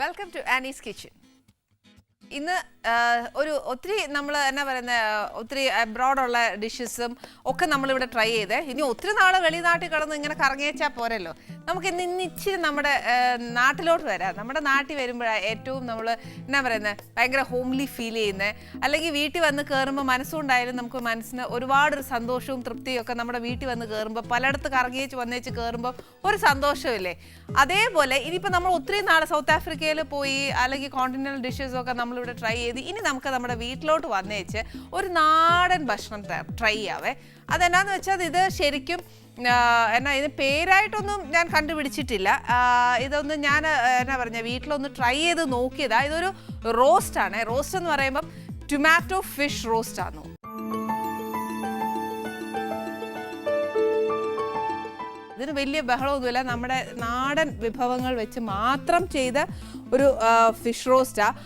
Welcome to Annie's kitchen. ഇന്ന് ഒത്തിരി നമ്മൾ എന്നാ പറയുന്ന ഒത്തിരി അബ്രോഡുള്ള ഡിഷസും ഒക്കെ നമ്മളിവിടെ ട്രൈ ചെയ്തേ. ഇനി ഒത്തിരി നാൾ വെളിനാട്ടിൽ കിടന്ന് ഇങ്ങനെ കറങ്ങിയേച്ചാൽ പോരല്ലോ. നമുക്ക് ഇന്ന് ഇച്ചിരി നമ്മുടെ നാട്ടിലോട്ട് വരാം. നമ്മുടെ നാട്ടിൽ വരുമ്പോഴാണ് ഏറ്റവും നമ്മൾ എന്നാ പറയുന്നത് ഭയങ്കര ഹോംലി ഫീൽ ചെയ്യുന്നത്. അല്ലെങ്കിൽ വീട്ടിൽ വന്ന് കയറുമ്പോൾ മനസ്സുകൊണ്ടായാലും നമുക്ക് മനസ്സിന് ഒരുപാടൊരു സന്തോഷവും തൃപ്തിയും ഒക്കെ നമ്മുടെ വീട്ടിൽ വന്ന് കയറുമ്പോൾ പലയിടത്ത് കറങ്ങിയേച്ച് വന്നേച്ച് കയറുമ്പോൾ ഒരു സന്തോഷമില്ലേ. അതേപോലെ ഇനിയിപ്പോൾ നമ്മൾ ഒത്തിരി നാൾ സൗത്ത് ആഫ്രിക്കയിൽ പോയി അല്ലെങ്കിൽ കോണ്ടിനെൻ്റൽ ഡിഷസൊക്കെ നമ്മളിവിടെ ട്രൈ ചെയ്ത് ഇനി നമുക്ക് നമ്മുടെ വീട്ടിലോട്ട് വന്നേച്ച് ഒരു നാടൻ ഭക്ഷണം ട്രൈ ചെയ്യാവേ. അതെന്നാന്ന് വെച്ചാൽ ഇത് ശരിക്കും എന്നാ ഇത് പേരായിട്ടൊന്നും ഞാൻ കണ്ടുപിടിച്ചിട്ടില്ല. ഇതൊന്ന് ഞാൻ എന്നാ പറഞ്ഞ വീട്ടിലൊന്ന് ട്രൈ ചെയ്ത് നോക്കിയതാണ്. ഇതൊരു റോസ്റ്റാണ്. റോസ്റ്റ് എന്ന് പറയുമ്പം ടൊമാറ്റോ ഫിഷ് റോസ്റ്റ് ആണ്. ഇതിന് വലിയ ബഹളമൊന്നുമില്ല. നമ്മുടെ നാടൻ വിഭവങ്ങൾ വെച്ച് മാത്രം ചെയ്ത ഒരു ഫിഷ് റോസ്റ്റാണ്.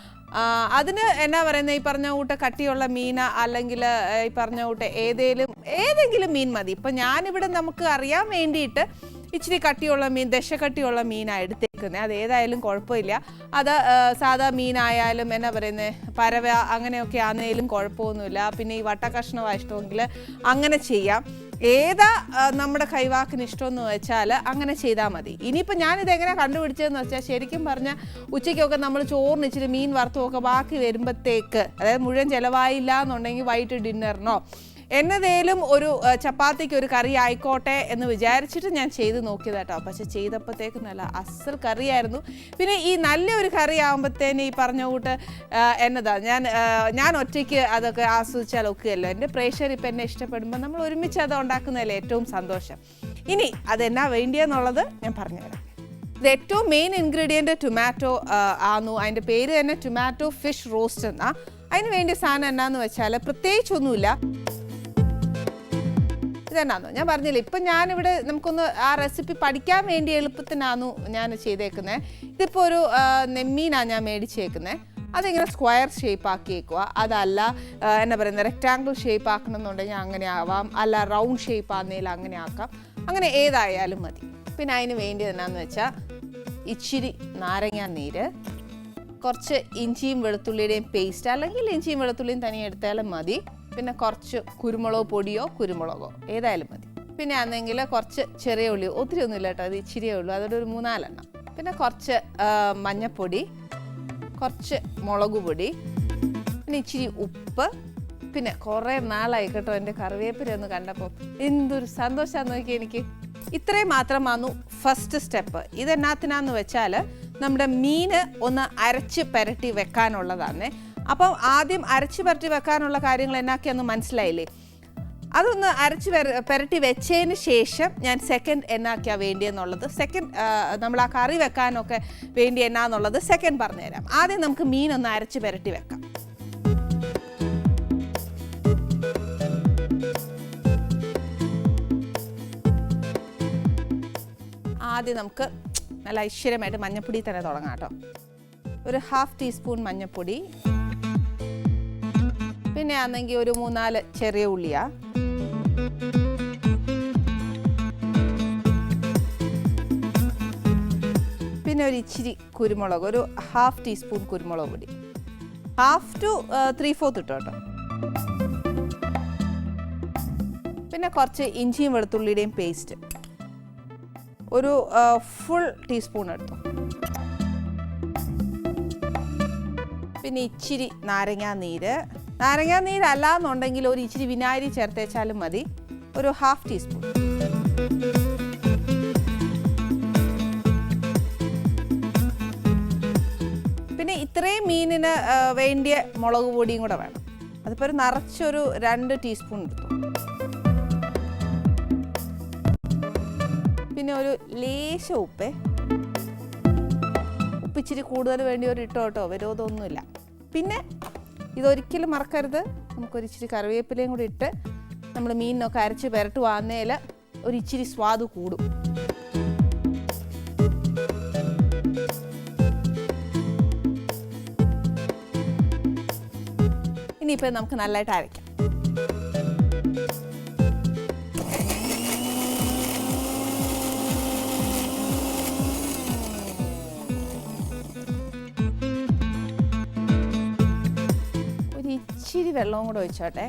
അതിന് എന്നാ പറയുന്നത് ഈ പറഞ്ഞ കൂട്ട് കട്ടിയുള്ള മീൻ അല്ലെങ്കിൽ ഈ പറഞ്ഞ കൂട്ട് ഏതെങ്കിലും മീൻ മതി. ഇപ്പം ഞാനിവിടെ നമുക്ക് അറിയാൻ വേണ്ടിയിട്ട് ഇച്ചിരി കട്ടിയുള്ള മീൻ, ദശക്കട്ടിയുള്ള മീനാണ് എടുത്തേക്കുന്നത്. അത് ഏതായാലും കുഴപ്പമില്ല. അത് സാധാ മീനായാലും എന്നാ പറയുന്നത് പരവ അങ്ങനെയൊക്കെ ആണെങ്കിലും കുഴപ്പമൊന്നുമില്ല. പിന്നെ ഈ വട്ടക്കഷ്ണമാണ് ഇഷ്ടമെങ്കിൽ അങ്ങനെ ചെയ്യാം. ഏതാ നമ്മുടെ കൈവാക്കിന് ഇഷ്ടമെന്ന് വെച്ചാൽ അങ്ങനെ ചെയ്താൽ മതി. ഇനിയിപ്പോൾ ഞാനിത് എങ്ങനെ കണ്ടുപിടിച്ചതെന്ന് വെച്ചാൽ ശരിക്കും പറഞ്ഞാൽ ഉച്ചയ്ക്കൊക്കെ നമ്മൾ ചോറിന് ഇച്ചിരി മീൻ വറുത്തുമൊക്കെ ബാക്കി വരുമ്പോഴത്തേക്ക്, അതായത് മുഴുവൻ ചിലവായില്ല എന്നുണ്ടെങ്കിൽ വൈകിട്ട് ഡിന്നറിനോ എന്നതേലും ഒരു ചപ്പാത്തിക്ക് ഒരു കറി ആയിക്കോട്ടെ എന്ന് വിചാരിച്ചിട്ട് ഞാൻ ചെയ്ത് നോക്കിയതാട്ടോ. പക്ഷെ ചെയ്തപ്പോഴത്തേക്ക് നല്ല അസൽ കറിയായിരുന്നു. പിന്നെ ഈ നല്ലൊരു കറി ആകുമ്പോഴത്തേന് ഈ പറഞ്ഞ കൂട്ട് എന്നതാ ഞാൻ ഒറ്റയ്ക്ക് അതൊക്കെ ആസ്വദിച്ചാൽ ഒക്കെയല്ലോ. എൻ്റെ പ്രേക്ഷകർ ഇപ്പം എന്നെ ഇഷ്ടപ്പെടുമ്പോൾ നമ്മൾ ഒരുമിച്ച് അത് ഉണ്ടാക്കുന്നതല്ലേ ഏറ്റവും സന്തോഷം. ഇനി അതെന്നാ വേണ്ടിയെന്നുള്ളത് ഞാൻ പറഞ്ഞുതരാം. ഇത് ഏറ്റവും മെയിൻ ഇൻഗ്രീഡിയൻറ്റ് ടൊമാറ്റോ ആന്നു. അതിൻ്റെ പേര് തന്നെ ടൊമാറ്റോ ഫിഷ് റോസ്റ്റ് എന്നാ. അതിന് വേണ്ടിയ സാധനം എന്നാന്ന് വെച്ചാൽ പ്രത്യേകിച്ചൊന്നുമില്ല. ഇതെന്നാന്നോ ഞാൻ പറഞ്ഞില്ല. ഇപ്പം ഞാനിവിടെ നമുക്കൊന്ന് ആ റെസിപ്പി പഠിക്കാൻ വേണ്ടി എളുപ്പത്തിനാന്നു ഞാൻ ചെയ്തേക്കുന്നത്. ഇതിപ്പോൾ ഒരു നെമ്മീനാണ് ഞാൻ മേടിച്ചേക്കുന്നത്. അതിങ്ങനെ സ്ക്വയർ ഷേപ്പ് ആക്കിയേക്കുക. അതല്ല എന്നാ പറയുന്നത് റെക്റ്റാങ്കിൾ ഷേപ്പ് ആക്കണമെന്നുണ്ടെങ്കിൽ അങ്ങനെ ആവാം, അല്ല റൗണ്ട് ഷേപ്പ് ആണെങ്കിലും അങ്ങനെ ആക്കാം. അങ്ങനെ ഏതായാലും മതി. പിന്നെ അതിന് വേണ്ടി എന്നാന്ന് വെച്ചാൽ ഇച്ചിരി നാരങ്ങ നീര്, കുറച്ച് ഇഞ്ചിയും വെളുത്തുള്ളിയുടെയും പേസ്റ്റ്, അല്ലെങ്കിൽ ഇഞ്ചിയും വെളുത്തുള്ളിയും തനിയെ എടുത്താലും മതി. പിന്നെ കുറച്ച് കുരുമുളക് പൊടിയോ കുരുമുളകോ ഏതായാലും മതി. പിന്നെ ആണെങ്കിൽ കുറച്ച് ചെറിയ ഉള്ളി, ഒത്തിരി ഒന്നുമില്ല കേട്ടോ, അത് ഇച്ചിരിയേ ഉള്ളൂ, അതൊരു 3-4 എണ്ണം. പിന്നെ കുറച്ച് മഞ്ഞൾപ്പൊടി, കുറച്ച് മുളക് പൊടി, പിന്നെ ഇച്ചിരി ഉപ്പ്. പിന്നെ കുറേ നാളായി കേട്ടോ എൻ്റെ കറിവേപ്പില ഒന്ന് കണ്ടപ്പോൾ എന്തൊരു സന്തോഷമാണെന്ന് നോക്കി എനിക്ക്. ഇത്രയും മാത്രമായിരുന്നു ഫസ്റ്റ് സ്റ്റെപ്പ്. ഇതെന്നാത്തിനാന്ന് വെച്ചാൽ നമ്മുടെ മീന് ഒന്ന് അരച്ച് പുരട്ടി വെക്കാനുള്ളതാണ്. അപ്പം ആദ്യം അരച്ച് പുരട്ടി വെക്കാനുള്ള കാര്യങ്ങൾ എന്നാക്കിയെന്ന് മനസ്സിലായില്ലേ? അതൊന്ന് അരച്ച് പുരട്ടി വെച്ചതിന് ശേഷം ഞാൻ സെക്കൻഡ് എന്നാക്കിയാണ് വേണ്ടിയെന്നുള്ളത്, സെക്കൻഡ് നമ്മൾ ആ കറി വെക്കാനൊക്കെ വേണ്ടി എന്നാന്നുള്ളത് സെക്കൻഡ് പറഞ്ഞുതരാം. ആദ്യം നമുക്ക് മീനൊന്ന് അരച്ച് പുരട്ടി വെക്കാം. ആദ്യം നമുക്ക് നല്ല ഐശ്വര്യമായിട്ട് മഞ്ഞൾപ്പൊടി തന്നെ തുടങ്ങാം കേട്ടോ. ഒരു 1/2 ടീസ്പൂൺ മഞ്ഞൾപ്പൊടി. പിന്നെ ആണെങ്കിൽ ഒരു 3-4 ചെറിയ ഉള്ളിയാ. പിന്നെ ഒരു ഇച്ചിരി കുരുമുളക്, ഒരു 1/2 ടീസ്പൂൺ കുരുമുളക് പൊടി, 1/2 to 3/4 ഇട്ടോ കേട്ടോ. പിന്നെ കുറച്ച് ഇഞ്ചിയും വെളുത്തുള്ളിയുടെയും പേസ്റ്റ്, ഒരു ഫുൾ ടീസ്പൂൺ എടുത്തു. പിന്നെ ഇച്ചിരി നാരങ്ങാ നീരല്ല എന്നുണ്ടെങ്കിൽ ഒരു ഇച്ചിരി വിനാഗിരി ചേർത്തേച്ചാലും മതി, ഒരു 1/2 ടീസ്പൂൺ. പിന്നെ ഇത്രയും മീനിന് വേണ്ടിയ മുളക് പൊടിയും കൂടെ വേണം. അതിപ്പോൾ ഒരു നിറച്ചൊരു 2 ടീസ്പൂൺ എടുത്തു. പിന്നെ ഒരു ലേശ ഉപ്പ് ഇച്ചിരി കൂടുതൽ വേണ്ടി ഒരു ഇട്ടോ കേട്ടോ, വിരോധമൊന്നുമില്ല. പിന്നെ ഇതൊരിക്കലും മറക്കരുത്, നമുക്കൊരിച്ചിരി കറിവേപ്പിലയും കൂടി ഇട്ട് നമ്മൾ മീനിനൊക്കെ അരച്ച് പുരട്ടുവാന്നേൽ ഒരു ഇച്ചിരി സ്വാദ് കൂടും. ഇനിയിപ്പോൾ നമുക്ക് നല്ലതായിട്ട് അരയ്ക്കാം. ഇച്ചിരി വെള്ളവും കൂടെ ഒഴിച്ചോട്ടെ.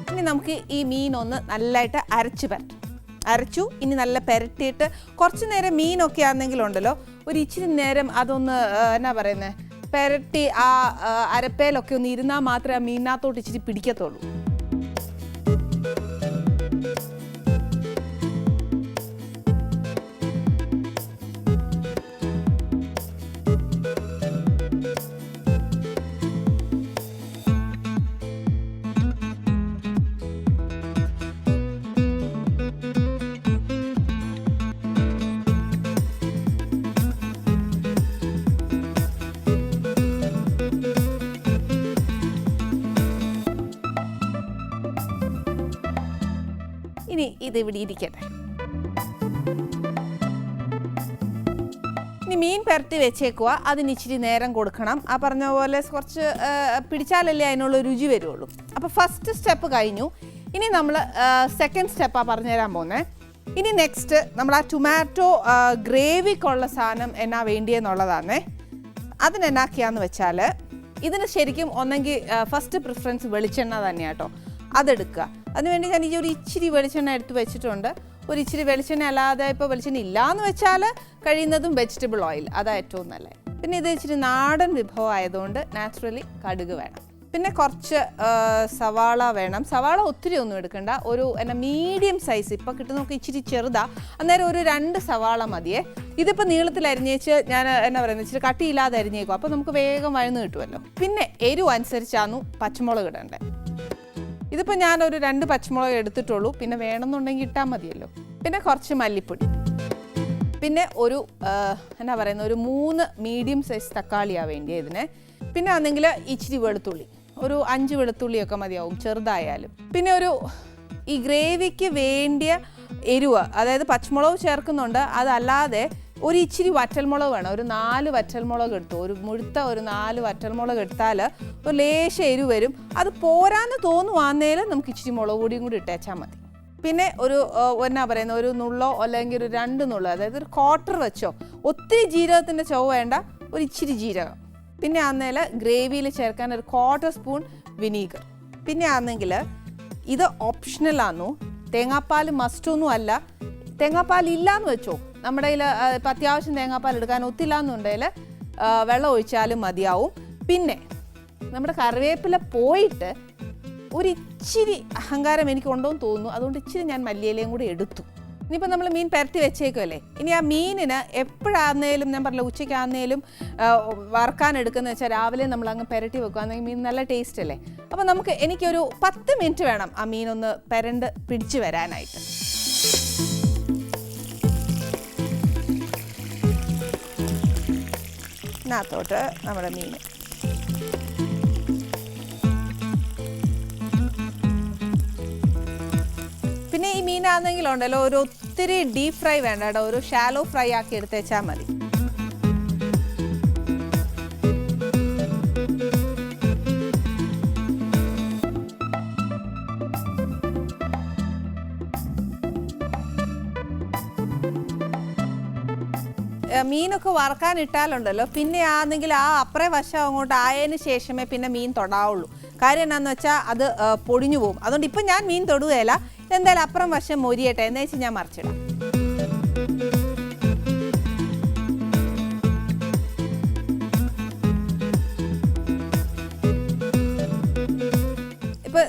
ഇനി നമുക്ക് ഈ മീൻ ഒന്ന് നല്ലതായിട്ട് അരച്ചു. ഇനി നല്ല പെരട്ടിയിട്ട് കുറച്ച് നേരം മീനൊക്കെ ആണെങ്കിലുണ്ടല്ലോ ഒരു ഇച്ചിരി നേരം അതൊന്ന് എന്നാ പറയുന്നത് പെരട്ടി ആ അരപ്പയിലൊക്കെ ഒന്ന് ഇരുന്നാൽ മാത്രമേ ആ മീനിനകത്തോട്ട് ഇച്ചിരി പിടിക്കത്തുള്ളൂ. ഇനി ഇത് ഇവിടെ ഇരിക്കട്ടെ. ഇനി മീൻ പുരട്ടി വെച്ചേക്കുക. അതിന് ഇച്ചിരി നേരം കൊടുക്കണം. ആ പറഞ്ഞ പോലെ കുറച്ച് പിടിച്ചാലല്ലേ അതിനുള്ള രുചി വരുള്ളൂ. അപ്പോൾ ഫസ്റ്റ് സ്റ്റെപ്പ് കഴിഞ്ഞു. ഇനി നമ്മൾ സെക്കൻഡ് സ്റ്റെപ്പാണ് പറഞ്ഞുതരാൻ പോകുന്നത്. ഇനി നെക്സ്റ്റ് നമ്മൾ ആ ടൊമാറ്റോ ഗ്രേവിക്കുള്ള സാധനം എന്നാ വേണ്ടിയെന്നുള്ളതാണേ. അതിനെന്നാക്കിയാന്ന് വെച്ചാൽ ഇതിന് ശരിക്കും ഒന്നെങ്കിൽ ഫസ്റ്റ് പ്രിഫറൻസ് വെളിച്ചെണ്ണ തന്നെയാണ് കേട്ടോ. അതെടുക്കുക. അതിനുവേണ്ടി ഞാൻ ഈ ഒരു ഇച്ചിരി വെളിച്ചെണ്ണ എടുത്ത് വെച്ചിട്ടുണ്ട്. ഒരു ഇച്ചിരി വെളിച്ചെണ്ണ അല്ലാതെ ഇപ്പോൾ വെളിച്ചെണ്ണ ഇല്ലയെന്ന് വെച്ചാൽ കഴിയുന്നതും വെജിറ്റബിൾ ഓയിൽ, അതാണ് ഏറ്റവും നല്ലത്. പിന്നെ ഇത് ഇച്ചിരി നാടൻ വിഭവം ആയതുകൊണ്ട് നാച്ചുറലി കടുക് വേണം. പിന്നെ കുറച്ച് സവാള വേണം. സവാള ഒത്തിരി ഒന്നും എടുക്കണ്ട. ഒരു മീഡിയം സൈസ് ഇപ്പോൾ കിട്ടുന്നതൊക്കെ ഇച്ചിരി ചെറുതാണ്. അന്നേരം ഒരു 2 സവാള മതിയേ. ഇതിപ്പോൾ നീളത്തിൽ അരിഞ്ഞേച്ച് ഞാൻ എന്നാ പറയുന്നത് ഇച്ചിരി കട്ടിയില്ലാതെ അരിഞ്ഞേക്കും. അപ്പോൾ നമുക്ക് വേഗം വഴന്ന് കിട്ടുമല്ലോ. പിന്നെ എരിവ് അനുസരിച്ചാണ് പച്ചമുളക് ഇടേണ്ടത്. ഇതിപ്പോൾ ഞാനൊരു 2 പച്ചമുളക് എടുത്തിട്ടുള്ളൂ. പിന്നെ വേണമെന്നുണ്ടെങ്കിൽ ഇട്ടാൽ മതിയല്ലോ. പിന്നെ കുറച്ച് മല്ലിപ്പൊടി. പിന്നെ ഒരു എന്നാ പറയുന്നത് ഒരു 3 മീഡിയം സൈസ് തക്കാളിയാണ് വേണ്ടിയത് ഇതിന്. പിന്നെ ആണെങ്കിൽ ഇച്ചിരി വെളുത്തുള്ളി, ഒരു 5 വെളുത്തുള്ളിയൊക്കെ മതിയാവും ചെറുതായാലും. പിന്നെ ഒരു ഈ ഗ്രേവിക്ക് വേണ്ടിയ എരിവ്, അതായത് പച്ചമുളക് ചേർക്കുന്നുണ്ട്. അതല്ലാതെ ഒരു ഇച്ചിരി വറ്റൽമുളക് വേണം. ഒരു 4 വറ്റൽമുളക് എടുത്തു. ഒരു മുഴുത്ത ഒരു 4 വറ്റൽമുളക് എടുത്താൽ ഒരു ലേശം എരിവ് വരും. അത് പോരാന്ന് തോന്നുവാന്നേലും നമുക്ക് ഇച്ചിരി മുളക് പൊടിയും കൂടി ഇട്ടേച്ചാൽ മതി. പിന്നെ ഒരു എന്നാ പറയുന്നത് ഒരു നുള്ളോ അല്ലെങ്കിൽ ഒരു 2 നുള്ളോ, അതായത് ഒരു 1/4 വെച്ചോ. ഒത്തിരി ജീരകത്തിൻ്റെ ചുവ വേണ്ട, ഒരു ഇച്ചിരി ജീരകം. പിന്നെ ആന്നേൽ ഗ്രേവിയിൽ ചേർക്കാൻ ഒരു 1/4 സ്പൂൺ വിനീഗർ. പിന്നെ ആണെങ്കിൽ ഇത് ഓപ്ഷണലാന്നു. തേങ്ങാപ്പാൽ മസ്റ്റൊന്നും അല്ല. തേങ്ങാപ്പാൽ ഇല്ലയെന്ന് വെച്ചോ, നമ്മുടെ കയ്യിൽ ഇപ്പം അത്യാവശ്യം തേങ്ങാപ്പാൽ എടുക്കാൻ ഒത്തില്ലാന്നുണ്ടെങ്കിൽ വെള്ളം ഒഴിച്ചാലും മതിയാവും. പിന്നെ നമ്മുടെ കറിവേപ്പില പോയിട്ട് ഒരിച്ചിരി അഹങ്കാരം എനിക്കുണ്ടോയെന്ന് തോന്നുന്നു. അതുകൊണ്ട് ഇച്ചിരി ഞാൻ മല്ലിയിലയും കൂടി എടുത്തു. ഇനിയിപ്പോൾ നമ്മൾ മീൻ പുരട്ടി വെച്ചേക്കുമല്ലേ. ഇനി ആ മീനിന് എപ്പോഴാന്നേലും ഞാൻ പറഞ്ഞില്ല ഉച്ചയ്ക്കാന്നേലും വറുക്കാൻ എടുക്കുന്നത് വെച്ചാൽ രാവിലെ നമ്മൾ അങ്ങ് പുരട്ടി വെക്കുകയാണെങ്കിൽ മീൻ നല്ല ടേസ്റ്റ് അല്ലേ. അപ്പോൾ എനിക്കൊരു 10 മിനിറ്റ് വേണം ആ മീനൊന്ന് പുരണ്ട് പിടിച്ച് വരാനായിട്ട്. ഇതിനകത്തോട്ട് നമ്മുടെ മീൻ പിന്നെ ഈ മീനാണെങ്കിലുണ്ടല്ലോ ഒരു ഒത്തിരി ഡീപ്പ് ഫ്രൈ വേണ്ട കേട്ടോ. ഒരു ഷാലോ ഫ്രൈ ആക്കി എടുത്തേച്ചാൽ മതി. മീനൊക്കെ വറുക്കാനിട്ടാലുണ്ടല്ലോ പിന്നെ ആണെങ്കിൽ ആ അപ്പുറേ വശം അങ്ങോട്ട് ആയതിന് ശേഷമേ പിന്നെ മീൻ തൊടാവുള്ളൂ. കാര്യം എന്നാന്ന് വെച്ചാൽ അത് പൊടിഞ്ഞു പോകും. അതുകൊണ്ട് ഇപ്പം ഞാൻ മീൻ തൊടുകയില്ല. എന്തായാലും അപ്പുറം വശം മൊരിയട്ടെ എന്ന് വെച്ച് ഞാൻ മറിച്ചിടാം. ഇപ്പം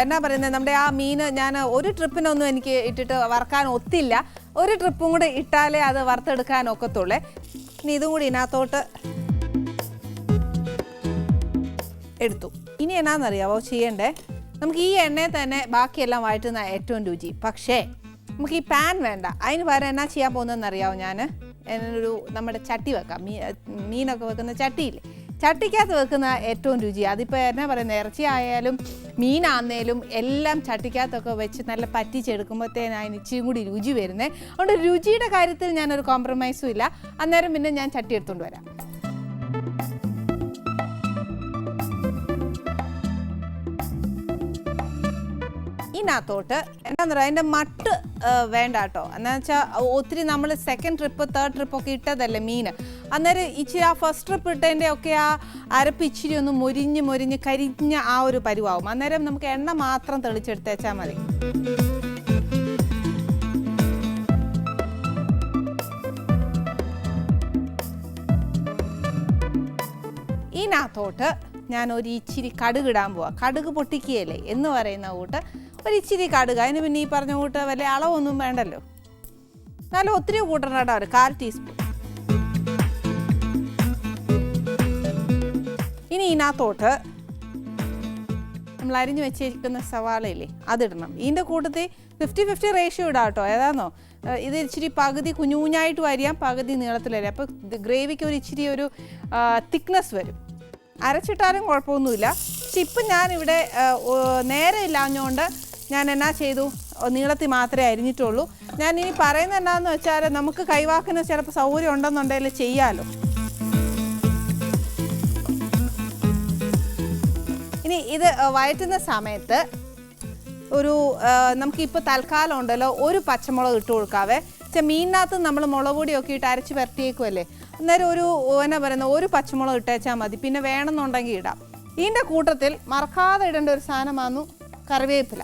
എന്നാ പറയുന്നത് നമ്മുടെ ആ മീൻ ഞാൻ ഒരു ട്രിപ്പിനൊന്നും എനിക്ക് ഇട്ടിട്ട് വറുക്കാൻ ഒത്തില്ല. ഒരു ട്രിപ്പും കൂടെ ഇട്ടാലേ അത് വറുത്തെടുക്കാൻ ഒക്കത്തുള്ളേ. ഇനി ഇതും കൂടി ഇതിനകത്തോട്ട് എടുത്തു. ഇനി എന്നാന്നറിയാവോ ചെയ്യണ്ടേ, നമുക്ക് ഈ എണ്ണയിൽ തന്നെ ബാക്കിയെല്ലാം വഴറ്റുന്ന ഏറ്റവും രുചി. പക്ഷേ നമുക്ക് ഈ പാൻ വേണ്ട. അതിന് പകരം എന്നാ ചെയ്യാൻ പോകുന്നതെന്നറിയാവോ, നമ്മുടെ ചട്ടി വെക്കാം. മീനൊക്കെ വെക്കുന്ന ചട്ടിയില്ലേ, ചട്ടിക്കകത്ത് വെക്കുന്ന ഏറ്റവും രുചി. അതിപ്പോൾ എന്നാ പറയുന്നത്, ഇറച്ചി ആയാലും മീനാന്നേലും എല്ലാം ചട്ടിക്കകത്തൊക്കെ വെച്ച് നല്ല പറ്റിച്ചെടുക്കുമ്പോഴത്തേന് അതിന് ഇച്ചിരി കൂടി രുചി വരുന്നത്. അതുകൊണ്ട് രുചിയുടെ കാര്യത്തിൽ ഞാനൊരു കോംപ്രമൈസും ഇല്ല. അന്നേരം പിന്നെ ഞാൻ ചട്ടി എടുത്തുകൊണ്ട് വരാം. ഇതിനകത്തോട്ട് എന്താണെന്ന് പറയുക, അതിൻ്റെ മട്ട് വേണ്ട കേട്ടോ. എന്താണെന്ന് വെച്ചാൽ ഒത്തിരി നമ്മൾ സെക്കൻഡ് ട്രിപ്പ് തേർഡ് ട്രിപ്പൊക്കെ ഇട്ടതല്ലേ മീൻ. അന്നേരം ഇച്ചിരി ആ ഫസ്റ്റ് ട്രിപ്പ് ഇട്ടതിൻ്റെ ഒക്കെ ആ അരപ്പ് ഇച്ചിരി ഒന്ന് മൊരിഞ്ഞ് കരിഞ്ഞ ആ ഒരു പരുവാകും. അന്നേരം നമുക്ക് എണ്ണ മാത്രം തെളിച്ചെടുത്തേച്ചാൽ മതി. ഇതിനകത്തോട്ട് ഞാൻ ഒരു ഇച്ചിരി കടുക് ഇടാൻ പോവാം. കടുക് പൊട്ടിക്കുകയല്ലേ എന്ന് പറയുന്ന കൂട്ട് ഒരു ഇച്ചിരി കടുക്. അതിന് പിന്നെ ഈ പറഞ്ഞ കൂട്ട് വലിയ അളവൊന്നും വേണ്ടല്ലോ. നല്ല ഒത്തിരി കൂട്ടണം കേട്ടോ, ഒരു 1/4 ടീസ്പൂൺ. ഇനി ഇതിനകത്തോട്ട് നമ്മൾ അരിഞ്ഞു വെച്ചിരിക്കുന്ന സവാളയില്ലേ അതിടണം. ഇതിൻ്റെ കൂട്ടത്തിൽ 50-50 റേഷ്യോ ഇടാം കേട്ടോ. ഏതാണോ ഇത് ഇച്ചിരി പകുതി കുഞ്ഞുകുഞ്ഞായിട്ടും അരിയാം, പകുതി നീളത്തിലരിയാം. അപ്പോൾ ഗ്രേവിക്ക് ഒരു ഇച്ചിരി ഒരു തിക്നെസ് വരും. അരച്ചിട്ടാലും കുഴപ്പമൊന്നുമില്ല. പക്ഷെ ഇപ്പം ഞാനിവിടെ നേരെ ഇല്ലാഞ്ഞുകൊണ്ട് ഞാൻ എന്നാ ചെയ്തു, നീളത്തിൽ മാത്രമേ അരിഞ്ഞിട്ടുള്ളൂ. ഞാൻ ഇനി പറയുന്നത് എന്താണെന്ന് വെച്ചാൽ നമുക്ക് കൈവാക്കിന് ചിലപ്പോൾ സൗകര്യം ഉണ്ടെന്നുണ്ടെങ്കിൽ ചെയ്യാമല്ലോ. ഇനി ഇത് വഴറ്റുന്ന സമയത്ത് ഒരു നമുക്കിപ്പോൾ തൽക്കാലം ഉണ്ടല്ലോ ഒരു പച്ചമുളക് ഇട്ട് കൊടുക്കാവേ. മീനിനകത്ത് നമ്മൾ മുളക് പൊടിയൊക്കെ ഇട്ട് അരച്ച് വരട്ടിയേക്കുമല്ലേ, അന്നേരം ഒരു എന്നാ പറയുന്നത് ഒരു പച്ചമുളക് ഇട്ടേച്ചാൽ മതി. പിന്നെ വേണമെന്നുണ്ടെങ്കിൽ ഇടാം. ഇതിൻ്റെ കൂട്ടത്തിൽ മറക്കാതെ ഇടേണ്ട ഒരു സാധനമായിരുന്നു കറിവേപ്പില.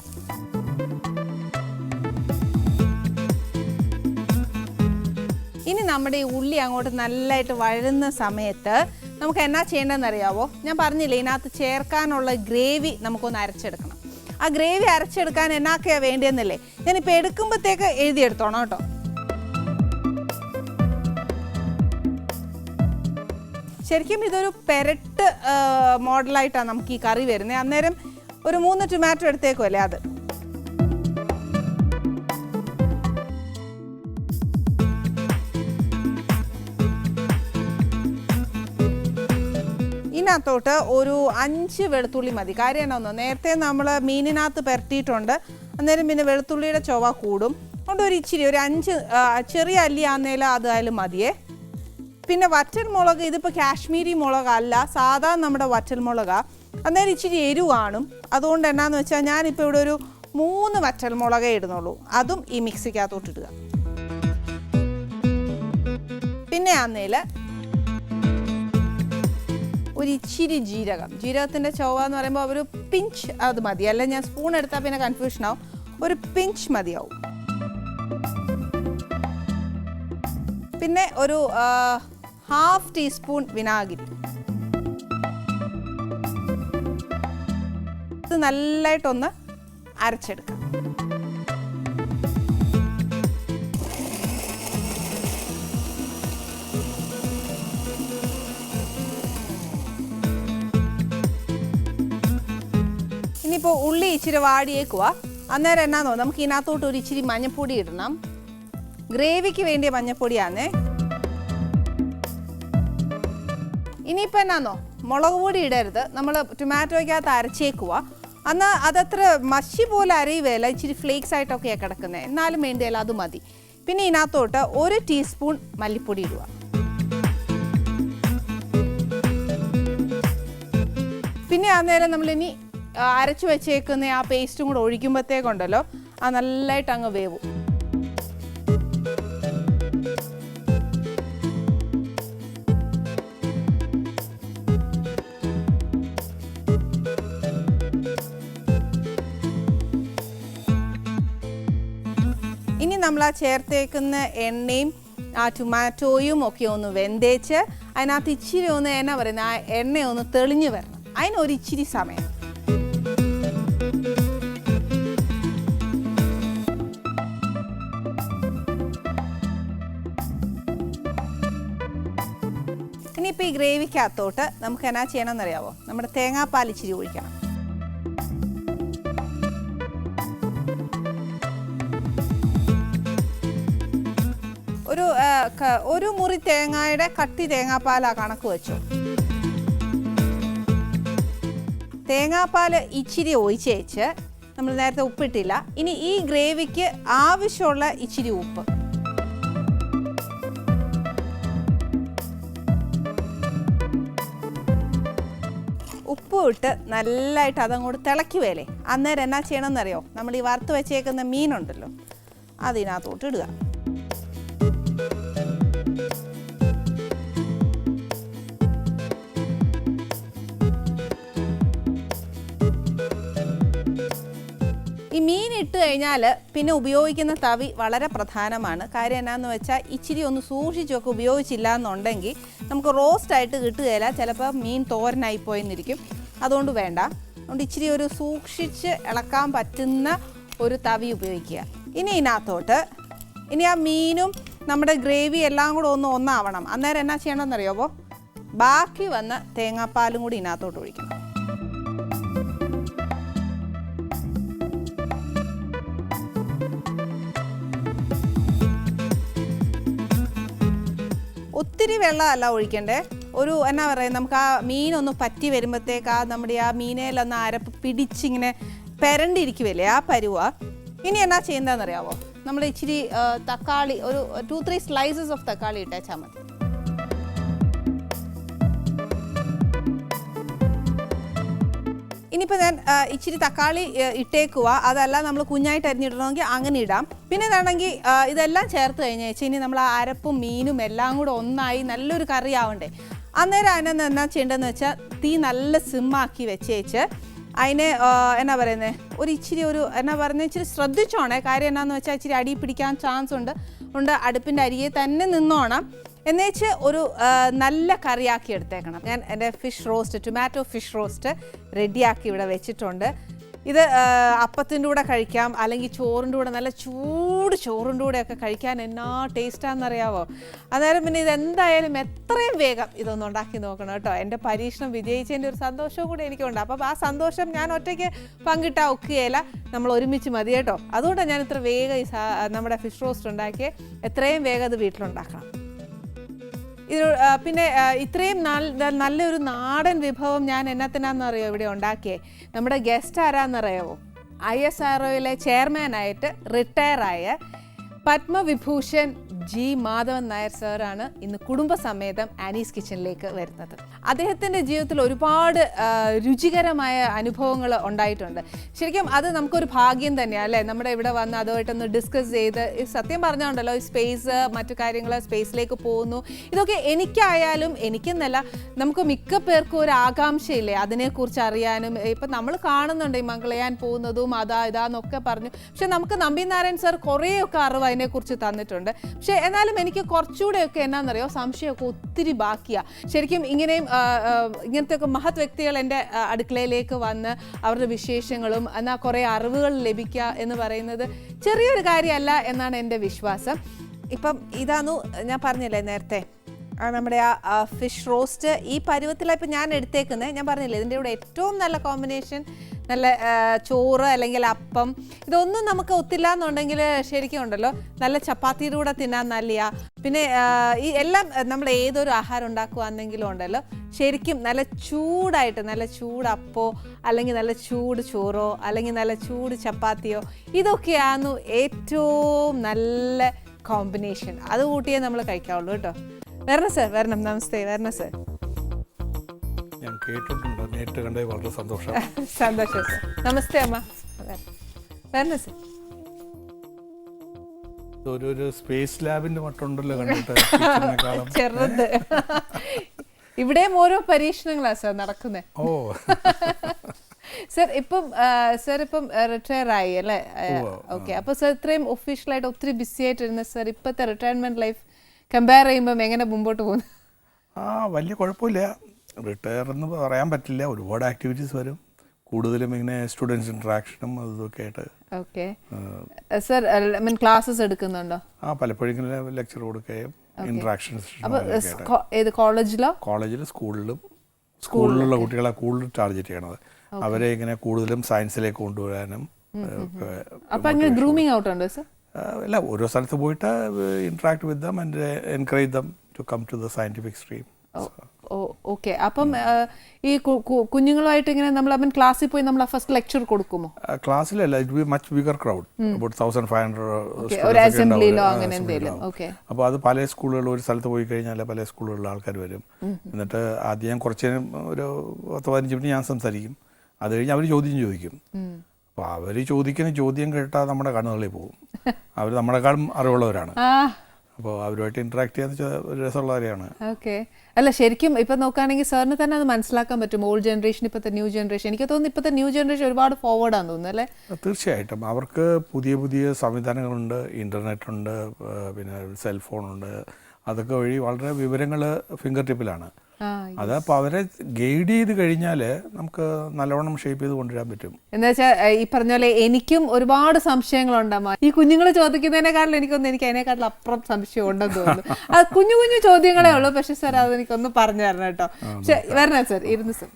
ഇനി നമ്മുടെ ഈ ഉള്ളി അങ്ങോട്ട് നല്ലതായിട്ട് വഴലുന്ന സമയത്ത് നമുക്ക് എന്നാ ചെയ്യേണ്ടതെന്ന് അറിയാവോ? ഞാൻ പറഞ്ഞില്ലേ ഇതിനകത്ത് ചേർക്കാനുള്ള ഗ്രേവി നമുക്കൊന്ന് അരച്ചെടുക്കണം. ആ ഗ്രേവി അരച്ചെടുക്കാൻ എന്നാക്കെയാണ് വേണ്ടിയെന്നല്ലേ ഞാനിപ്പോൾ എടുക്കുമ്പോഴത്തേക്ക് എഴുതിയെടുത്തോണം കേട്ടോ. ശരിക്കും ഇതൊരു പെരട്ട് മോഡലായിട്ടാണ് നമുക്ക് ഈ കറി വരുന്നത്. അന്നേരം ഒരു 3 ടൊമാറ്റോ എടുത്തേക്കുമല്ലേ അത്. ഇതിനകത്തോട്ട് ഒരു 5 വെളുത്തുള്ളി മതി. കാര്യം എന്നാന്നോ, നേരത്തെ നമ്മൾ മീനിനകത്ത് പുരട്ടിയിട്ടുണ്ട്. അന്നേരം പിന്നെ വെളുത്തുള്ളിയുടെ ചുവ കൂടും. അതുകൊണ്ട് ഒരു ഇച്ചിരി ഒരു 5 ചെറിയ അല്ലിയാന്നേലും അതായാലും മതിയേ. പിന്നെ വറ്റൽമുളക്, ഇതിപ്പോൾ കാശ്മീരി മുളകല്ല, സാധാരണ നമ്മുടെ വറ്റൽമുളകാണ്. അന്നേരം ഇച്ചിരി എരിവ് കാണും. അതുകൊണ്ട് എന്നാന്ന് വെച്ചാൽ ഞാനിപ്പോൾ ഇവിടെ ഒരു 3 വറ്റൽമുളകേ ഇടുന്നുള്ളൂ. അതും ഈ മിക്സിക്കകത്തോട്ട് ഇടുക. പിന്നെ ആന്നേൽ ഒരു ഇച്ചിരി ജീരകത്തിൻ്റെ ചുവ എന്ന് പറയുമ്പോൾ ഒരു പിഞ്ച് അത് മതി. അല്ല ഞാൻ സ്പൂൺ എടുത്താൽ പിന്നെ കൺഫ്യൂഷൻ ആവും. ഒരു പിഞ്ച് മതിയാവും. പിന്നെ ഒരു 1/2 ടീസ്പൂൺ വിനാഗിരി. ഇത് നല്ലതായിട്ടൊന്ന് അരച്ചെടുക്കാം. ഇനിയിപ്പോൾ ഉള്ളി ഇച്ചിരി വാടിയേക്കുക. അന്നേരം എന്നാന്നോ, നമുക്ക് ഇതിനകത്തോട്ട് ഒരു ഇച്ചിരി മഞ്ഞൾപ്പൊടി ഇടണം. ഗ്രേവിക്ക് വേണ്ടിയ മഞ്ഞൾപ്പൊടിയാണേ. ഇനിയിപ്പോൾ എന്നാന്നോ, മുളക് പൊടി ഇടരുത്. നമ്മൾ ടൊമാറ്റോയ്ക്കകത്ത് അരച്ചേക്കുക. എന്നാൽ അതത്ര മഷി പോലെ അരയുകയല്ല, ഇച്ചിരി ഫ്ലേക്സ് ആയിട്ടൊക്കെയാണ് കിടക്കുന്നത്. എന്നാലും വേണ്ടിയല്ല, അത് മതി. പിന്നെ ഇതിനകത്തോട്ട് 1 ടീസ്പൂൺ മല്ലിപ്പൊടി ഇടുക. പിന്നെ അന്നേരം നമ്മളിനി അരച്ചു വെച്ചേക്കുന്ന ആ പേസ്റ്റും കൂടെ ഒഴിക്കുമ്പോഴത്തേക്കുണ്ടല്ലോ ആ നല്ലതായിട്ട് അങ്ങ് വേവും. ഇനി നമ്മൾ ആ ചേർത്തേക്കുന്ന എണ്ണയും ആ ടൊമാറ്റോയും ഒക്കെ ഒന്ന് വെന്തേച്ച് അതിനകത്ത് ഇച്ചിരി ഒന്ന് എന്നാ പറയുന്നത്, ആ എണ്ണയൊന്ന് തെളിഞ്ഞു വരണം. അതിനൊരു ഇച്ചിരി സമയം. ഇനിയിപ്പോൾ ഈ ഗ്രേവിക്കകത്തോട്ട് നമുക്ക് എന്നാ ചെയ്യണമെന്നറിയാവോ? നമ്മുടെ തേങ്ങാപ്പാൽ ഇച്ചിരി ഒഴിക്കണം. ഒരു മുറി തേങ്ങയുടെ കട്ടി തേങ്ങാപ്പാലാ കണക്ക് വെച്ചു. തേങ്ങാപ്പാൽ ഇച്ചിരി ഒഴിച്ചേച്ച് നമ്മൾ നേരത്തെ ഉപ്പിട്ടില്ല. ഇനി ഈ ഗ്രേവിക്ക് ആവശ്യമുള്ള ഇച്ചിരി ഉപ്പ്. ഉപ്പും ഇട്ട് നല്ലതായിട്ട് അതങ്ങോട്ട് തിളയ്ക്കുവേലേ, അന്നേരം എന്നാ ചെയ്യണമെന്നറിയോ, നമ്മൾ ഈ വറുത്ത് വെച്ചേക്കുന്ന മീനുണ്ടല്ലോ അതിനകത്തോട്ട് ഇടുക. ഈ മീൻ ഇട്ട് കഴിഞ്ഞാൽ പിന്നെ ഉപയോഗിക്കുന്ന തവി വളരെ പ്രധാനമാണ്. കാര്യം എന്നാന്ന് വെച്ചാൽ ഇച്ചിരി ഒന്ന് സൂക്ഷിച്ചൊക്കെ ഉപയോഗിച്ചില്ല എന്നുണ്ടെങ്കിൽ നമുക്ക് റോസ്റ്റായിട്ട് കിട്ടുകയില്ല, ചിലപ്പോൾ മീൻ തോരനായി പോയെന്നിരിക്കും. അതുകൊണ്ട് വേണ്ട. അതുകൊണ്ട് ഇച്ചിരി ഒരു സൂക്ഷിച്ച് ഇളക്കാൻ പറ്റുന്ന ഒരു തവി ഉപയോഗിക്കുക. ഇനി ഇതിനകത്തോട്ട് ഇനി ആ മീനും നമ്മുടെ ഗ്രേവി എല്ലാം കൂടെ ഒന്നാവണം. അന്നേരം എന്നാ ചെയ്യണമെന്നറിയാമോ, ബാക്കി വന്ന തേങ്ങാപ്പാലും കൂടി ഇതിനകത്തോട്ട് ഒഴിക്കണം. ഒത്തിരി വെള്ളമല്ല ഒഴിക്കണ്ടേ, ഒരു എന്നാ പറയുക, നമുക്ക് ആ മീനൊന്ന് പറ്റി വരുമ്പോഴത്തേക്ക് ആ നമ്മുടെ ആ മീനയിലൊന്ന് അരപ്പ് പിടിച്ചിങ്ങനെ പെരണ്ടിരിക്കുമല്ലേ, ആ പരുവ. ഇനി എന്നാ ചെയ്യുന്നതെന്നറിയാമോ, നമ്മൾ ഇച്ചിരി തക്കാളി ഒരു 2-3 സ്ലൈസസ് ഓഫ് തക്കാളി ഇട്ടേച്ചാൽ മതി. ഇനിയിപ്പോൾ ഞാൻ ഇച്ചിരി തക്കാളി ഇട്ടേക്കുക, അതല്ല നമ്മൾ കുഞ്ഞായിട്ട് അരിഞ്ഞിടണമെങ്കിൽ അങ്ങനെ ഇടാം. പിന്നെ ഇതാണെങ്കിൽ ഇതെല്ലാം ചേർത്ത് കഴിഞ്ഞാൽ ഇനി നമ്മൾ ആ അരപ്പും മീനും എല്ലാം കൂടെ ഒന്നായി നല്ലൊരു കറി ആവണ്ടേ. അന്നേരം അതിനെന്ന് എന്നാ ചെയ്യേണ്ടതെന്ന് വെച്ചാൽ തീ നല്ല സിമ്മാക്കി വെച്ചേച്ച് അതിനെ എന്നാ പറയുന്നത് ഒരു ഇച്ചിരി എന്നാ പറയുന്നത് ഇച്ചിരി ശ്രദ്ധിച്ചോണേ. കാര്യം എന്നാന്ന് വെച്ചാൽ ഇച്ചിരി അടി പിടിക്കാൻ ചാൻസ് ഉണ്ട്. അടുപ്പിൻ്റെ അരികെ തന്നെ നിന്നോണം. എന്നുവെച്ച് ഒരു നല്ല കറിയാക്കി എടുത്തേക്കണം. ഞാൻ എൻ്റെ ടൊമാറ്റോ ഫിഷ് റോസ്റ്റ് റെഡിയാക്കി ഇവിടെ വെച്ചിട്ടുണ്ട്. ഇത് അപ്പത്തിൻ്റെ കൂടെ കഴിക്കാം, അല്ലെങ്കിൽ ചോറിൻ്റെ കൂടെ നല്ല ചൂട് ചോറിൻ്റെ കൂടെയൊക്കെ കഴിക്കാൻ എന്നാ ടേസ്റ്റാണെന്നറിയാവോ. അന്നേരം പിന്നെ ഇതെന്തായാലും എത്രയും വേഗം ഇതൊന്ന് ഉണ്ടാക്കി നോക്കണം കേട്ടോ. എൻ്റെ പരീക്ഷണം വിജയിച്ചതിൻ്റെ ഒരു സന്തോഷവും കൂടെ എനിക്കുണ്ട്. അപ്പം ആ സന്തോഷം ഞാൻ ഒറ്റയ്ക്ക് പങ്കിട്ടാൽ ഒക്കുകയില്ല, നമ്മൾ ഒരുമിച്ച് മതി കേട്ടോ. അതുകൊണ്ടാണ് ഞാൻ ഇത്ര വേഗം നമ്മുടെ ഫിഷ് റോസ്റ്റ് ഉണ്ടാക്കിയേ. എത്രയും വേഗം അത് വീട്ടിലുണ്ടാക്കണം. ഇത് പിന്നെ ഇത്രയും നല്ലൊരു നാടൻ വിഭവം ഞാൻ എന്നത്തിനാണെന്നറിയോ ഇവിടെ ഉണ്ടാക്കിയേ. നമ്മുടെ ഗസ്റ്റ് ആരാന്നറിയാവോ, ISROയിലെ ചെയർമാനായിട്ട് റിട്ടയറായ പത്മവിഭൂഷൺ ജി മാധവൻ നായർ സാറാണ് ഇന്ന് കുടുംബസമേതം ആനീസ് കിച്ചണിലേക്ക് വരുന്നത്. അദ്ദേഹത്തിൻ്റെ ജീവിതത്തിൽ ഒരുപാട് രുചികരമായ അനുഭവങ്ങൾ ഉണ്ടായിട്ടുണ്ട്. ശരിക്കും അത് നമുക്കൊരു ഭാഗ്യം തന്നെയാണ് അല്ലേ, നമ്മുടെ ഇവിടെ വന്ന് അതുമായിട്ടൊന്ന് ഡിസ്കസ് ചെയ്ത്. സത്യം പറഞ്ഞുകൊണ്ടല്ലോ ഈ സ്പേസ് മറ്റു കാര്യങ്ങൾ സ്പേസിലേക്ക് പോകുന്നു, ഇതൊക്കെ എനിക്കായാലും എനിക്കെന്നല്ല നമുക്ക് മിക്ക പേർക്കും ഒരു ആകാംക്ഷയില്ലേ അതിനെക്കുറിച്ച് അറിയാനും. ഇപ്പം നമ്മൾ കാണുന്നുണ്ട് ഈ മംഗളയാൻ പോകുന്നതും ഇതാന്നൊക്കെ പറഞ്ഞു. പക്ഷെ നമുക്ക് നമ്പിനാരായൺ സാർ കുറേയൊക്കെ അറിവ് അതിനെക്കുറിച്ച് തന്നിട്ടുണ്ട്. പക്ഷെ എന്നാലും എനിക്ക് കുറച്ചുകൂടെയൊക്കെ എന്നാന്നറിയോ സംശയമൊക്കെ ഒത്തിരി ബാക്കിയാണ്. ശരിക്കും ഇങ്ങനത്തെ ഒക്കെ മഹത് വ്യക്തികൾ എൻ്റെ അടുക്കളയിലേക്ക് വന്ന് അവരുടെ വിശേഷങ്ങളും എന്നാൽ കുറേ അറിവുകൾ ലഭിക്കുക എന്ന് പറയുന്നത് ചെറിയൊരു കാര്യമല്ല എന്നാണ് എൻ്റെ വിശ്വാസം. ഇപ്പം ഇതാന്നു ഞാൻ പറഞ്ഞില്ലേ നേരത്തെ, നമ്മുടെ ആ ഫിഷ് റോസ്റ്റ് ഈ പരുവത്തിലാണ് ഇപ്പം ഞാൻ എടുത്തേക്കുന്നത്. ഞാൻ പറഞ്ഞില്ലേ ഇതിൻ്റെ കൂടെ ഏറ്റവും നല്ല കോമ്പിനേഷൻ നല്ല ചോറ് അല്ലെങ്കിൽ അപ്പം. ഇതൊന്നും നമുക്ക് ഒത്തില്ല എന്നുണ്ടെങ്കിൽ ശരിക്കും ഉണ്ടല്ലോ നല്ല ചപ്പാത്തിയുടെ കൂടെ തിന്നാൻ നല്ലയാ. പിന്നെ ഈ എല്ലാം നമ്മൾ ഏതൊരു ആഹാരം ഉണ്ടാക്കുകയാണെങ്കിലും ഉണ്ടല്ലോ ശരിക്കും നല്ല ചൂടായിട്ട് നല്ല ചൂടപ്പോ അല്ലെങ്കിൽ നല്ല ചൂട് ചോറോ അല്ലെങ്കിൽ നല്ല ചൂട് ചപ്പാത്തിയോ ഇതൊക്കെയാണ് ഏറ്റവും നല്ല കോമ്പിനേഷൻ. അത് കൂട്ടിയേ നമ്മൾ കഴിക്കാവുള്ളൂ കേട്ടോ. വരണം സർ, വരണം. നമസ്തേ, വരണം സർ. ഞാൻ കേട്ടിട്ടുണ്ട്, നേരിട്ട് കണ്ടത് വളരെ സന്തോഷം. സന്തോഷം സർ. നമസ്തേ അമ്മ, വരണം സർ. ഒരു സ്പേസ് ലാബിന്റെ മട്ടുണ്ടല്ലോ കണ്ടിട്ട്. ചെറുത് ഇവിടെയും ഓരോ പരീക്ഷണങ്ങളാ സർ നടക്കുന്നത്. ഓ സർ ഇപ്പം റിട്ടയർ ആയി അല്ലേ? ഓക്കെ. അപ്പോൾ സർ ഇത്രയും ഒഫീഷ്യലായിട്ട് ഒത്തിരി ബിസി ആയിട്ടിരുന്ന സർ ഇപ്പോഴത്തെ റിട്ടയർമെന്റ് ലൈഫ് കമ്പയർ ചെയ്യുമ്പോൾ എങ്ങനെ മുമ്പോട്ട് പോകുന്നു? വലിയ കുഴപ്പമില്ല. റിട്ടയർ എന്ന് പറയാൻ പറ്റില്ല, ഒരുപാട് ആക്ടിവിറ്റീസ് വരും. കൂടുതലും ഇങ്ങനെ സ്റ്റുഡൻസ് ഇന്ററാക്ഷനും അതൊക്കെ ആയിട്ട്. ഓക്കെ സർ, ക്ലാസ്സസ് എടുക്കുന്നുണ്ടോ? പലപ്പോഴും ഇങ്ങനെ ലെക്ചർ കൊടുക്കുകയും ഇന്ററാക്ഷൻസ്. ഏത് കോളേജിലോ? കോളേജിലും സ്കൂളിലുള്ള കുട്ടികളെ കൂടുതൽ ടാർഗറ്റ് ചെയ്യണത്. അവരെ ഇങ്ങനെ കൂടുതലും സയൻസിലേക്ക് കൊണ്ടുവരാനും. അപ്പോൾ അങ്ങനെ ഗ്രൂമിങ് ഔട്ട് ഉണ്ടോ സർ? അല്ല, ഓരോ സ്ഥലത്ത് പോയിട്ട് interact with them and encourage them to come to the scientific stream. Okay. അപ്പം ഈ കുഞ്ഞുങ്ങളുമായിട്ട് ഇങ്ങനെ നമ്മൾ അവൻ ക്ലാസ്സിൽ പോയി നമ്മൾ ഫസ്റ്റ് ലെക്ചർ കൊടുക്കുമോ? ക്ലാസ്സിലല്ല, it be much bigger crowd, about 1500 ഒരു അസംബ്ലിയിലോ അങ്ങനെ എന്തെങ്കിലും. ഓക്കെ. അപ്പോൾ അത് പല സ്കൂളുകളിൽ ഒരു സ്ഥലത്ത് പോയി കഴിഞ്ഞാൽ പല സ്കൂളുകളിൽ ആൾക്കാർ വരും. എന്നിട്ട് ആദ്യം ഞാൻ കുറച്ച് നേരം ഒരു 10-15 മിനിറ്റ് ഞാൻ സംസാരിക്കും. അത് കഴിഞ്ഞ് അവർ ചോദിക്കും. അപ്പോൾ അവർ ചോദിക്കുന്ന ചോദ്യം കേട്ടാൽ നമ്മുടെ കണ്ണുകളിൽ പോകും. അവർ നമ്മളെക്കാളും അറിവുള്ളവരാണ്. അപ്പോൾ അവരുമായിട്ട് ഇന്ററാക്ട് ചെയ്യാന്ന് ഒരു രസമുള്ള കാര്യമാണ്. ഓക്കെ. അല്ല, ശരിക്കും ഇപ്പം നോക്കുകയാണെങ്കിൽ സാറിന് തന്നെ അത് മനസ്സിലാക്കാൻ പറ്റും. ഓൾഡ് ജനറേഷൻ, ഇപ്പോഴത്തെ ന്യൂ ജനറേഷൻ. എനിക്ക് തോന്നുന്നു ഇപ്പോഴത്തെ ന്യൂ ജനറേഷൻ ഒരുപാട് ഫോർവേഡാന്ന് തോന്നുന്നു അല്ലേ? തീർച്ചയായിട്ടും. അവർക്ക് പുതിയ പുതിയ സംവിധാനങ്ങളുണ്ട്, ഇൻ്റർനെറ്റ് ഉണ്ട്, പിന്നെ സെൽഫോണുണ്ട്. അതൊക്കെ വഴി വളരെ വിവരങ്ങൾ ഫിംഗർ ടിപ്പിലാണ്. അതപ്പോൾ അവരെ ഗൈഡ് ചെയ്ത് കഴിഞ്ഞാൽ നമുക്ക് നല്ലവണ്ണം ഷേപ്പ് ചെയ്ത് കൊണ്ടുവരാൻ പറ്റും. എന്താ വെച്ചാൽ ഈ പറഞ്ഞ പോലെ എനിക്കും ഒരുപാട് സംശയങ്ങളുണ്ടാകും. ഈ കുഞ്ഞുങ്ങൾ ചോദിക്കുന്നതിനേക്കാളും എനിക്ക് അതിനേക്കാട്ടിലും അപ്പുറം സംശയം ഉണ്ടെന്ന് തോന്നുന്നു. അത് കുഞ്ഞു കുഞ്ഞു ചോദ്യങ്ങളേ ഉള്ളൂ. പക്ഷെ സാർ അതെനിക്കൊന്ന് പറഞ്ഞു തരണം കേട്ടോ. വരണം സാർ, ഇരുന്ന് സാർ.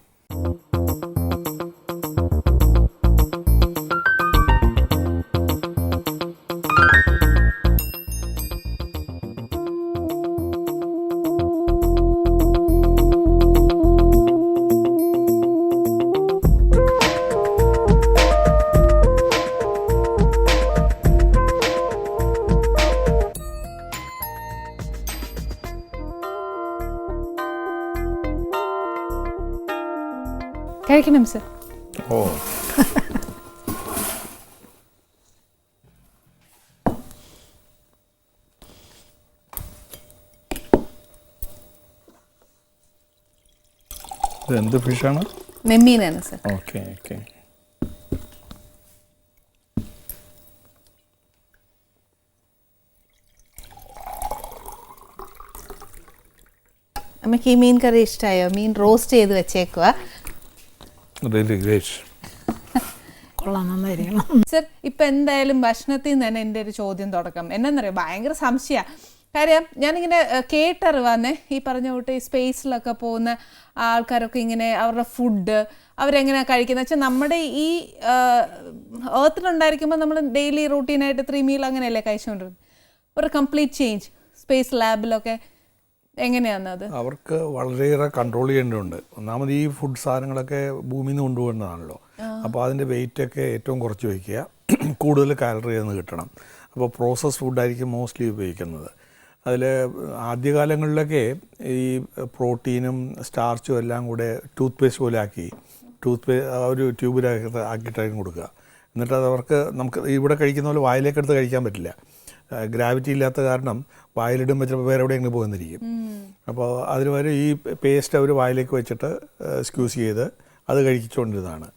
കഴിക്കണം സാർ. ഓ, എന്ത് ഫിഷാണ്? നെമ്മീനാണ് സാർ. Okay okay. നമുക്ക് ഈ മീൻ കറി ഇഷ്ടമായോ? മീൻ റോസ്റ്റ് ചെയ്ത് വെച്ചേക്കുക. കൊള്ളാം, നന്നായിരിക്കണം സർ. ഇപ്പം എന്തായാലും ഭക്ഷണത്തിൽ നിന്ന് തന്നെ എൻ്റെ ഒരു ചോദ്യം തുടക്കം എന്നറിയാം, ഭയങ്കര സംശയമാണ്. കാര്യം ഞാനിങ്ങനെ കേട്ടറിവാന്നേ, ഈ പറഞ്ഞ കൂട്ട് ഈ സ്പേസിലൊക്കെ പോകുന്ന ആൾക്കാരൊക്കെ ഇങ്ങനെ അവരുടെ ഫുഡ് അവരെങ്ങനെയാണ് കഴിക്കുന്നത് വെച്ചാൽ നമ്മുടെ ഈ ഏർത്തിലുണ്ടായിരിക്കുമ്പോൾ നമ്മൾ ഡെയിലി റൂട്ടീനായിട്ട് 3 മീൽ അങ്ങനെയല്ലേ കഴിച്ചുകൊണ്ടിരുന്നത്. ഒരു കംപ്ലീറ്റ് ചേഞ്ച് സ്പേസ് ലാബിലൊക്കെ എങ്ങനെയാണത്? അവർക്ക് വളരെയേറെ കൺട്രോൾ ചെയ്യേണ്ടതുണ്ട്. ഒന്നാമത് ഈ ഫുഡ് സാധനങ്ങളൊക്കെ ഭൂമിയിൽ നിന്ന് കൊണ്ടുപോകുന്നതാണല്ലോ. അപ്പോൾ അതിൻ്റെ വെയിറ്റൊക്കെ ഏറ്റവും കുറച്ച് വയ്ക്കുക, കൂടുതൽ കാലറി എന്ന് കിട്ടണം. അപ്പോൾ പ്രോസസ് ഫുഡായിരിക്കും മോസ്റ്റ്ലി ഉപയോഗിക്കുന്നത്. അതിൽ ആദ്യകാലങ്ങളിലൊക്കെ ഈ പ്രോട്ടീനും സ്റ്റാർച്ചും എല്ലാം കൂടെ ടൂത്ത് പേസ്റ്റ് പോലെ ആക്കി ഒരു ട്യൂബിലകത്ത് ആക്കിയിട്ടായിരിക്കും കൊടുക്കുക. എന്നിട്ട് അത് അവർക്ക് നമുക്ക് ഇവിടെ കഴിക്കുന്ന പോലെ വായിലേക്കെടുത്ത് കഴിക്കാൻ പറ്റില്ല. ഗ്രാവിറ്റി ഇല്ലാത്ത കാരണം വായിലിടുമ്പോൾ ചിലപ്പോൾ വേറെ എവിടെയെങ്കിലും പോകുന്നിരിക്കും. അപ്പോൾ അതിന് വരെ ഈ പേസ്റ്റ് അവർ വായിലേക്ക് വെച്ചിട്ട് സ്ക്യൂസ് ചെയ്ത് അത് കഴിച്ചുകൊണ്ടിരുന്നതാണ്.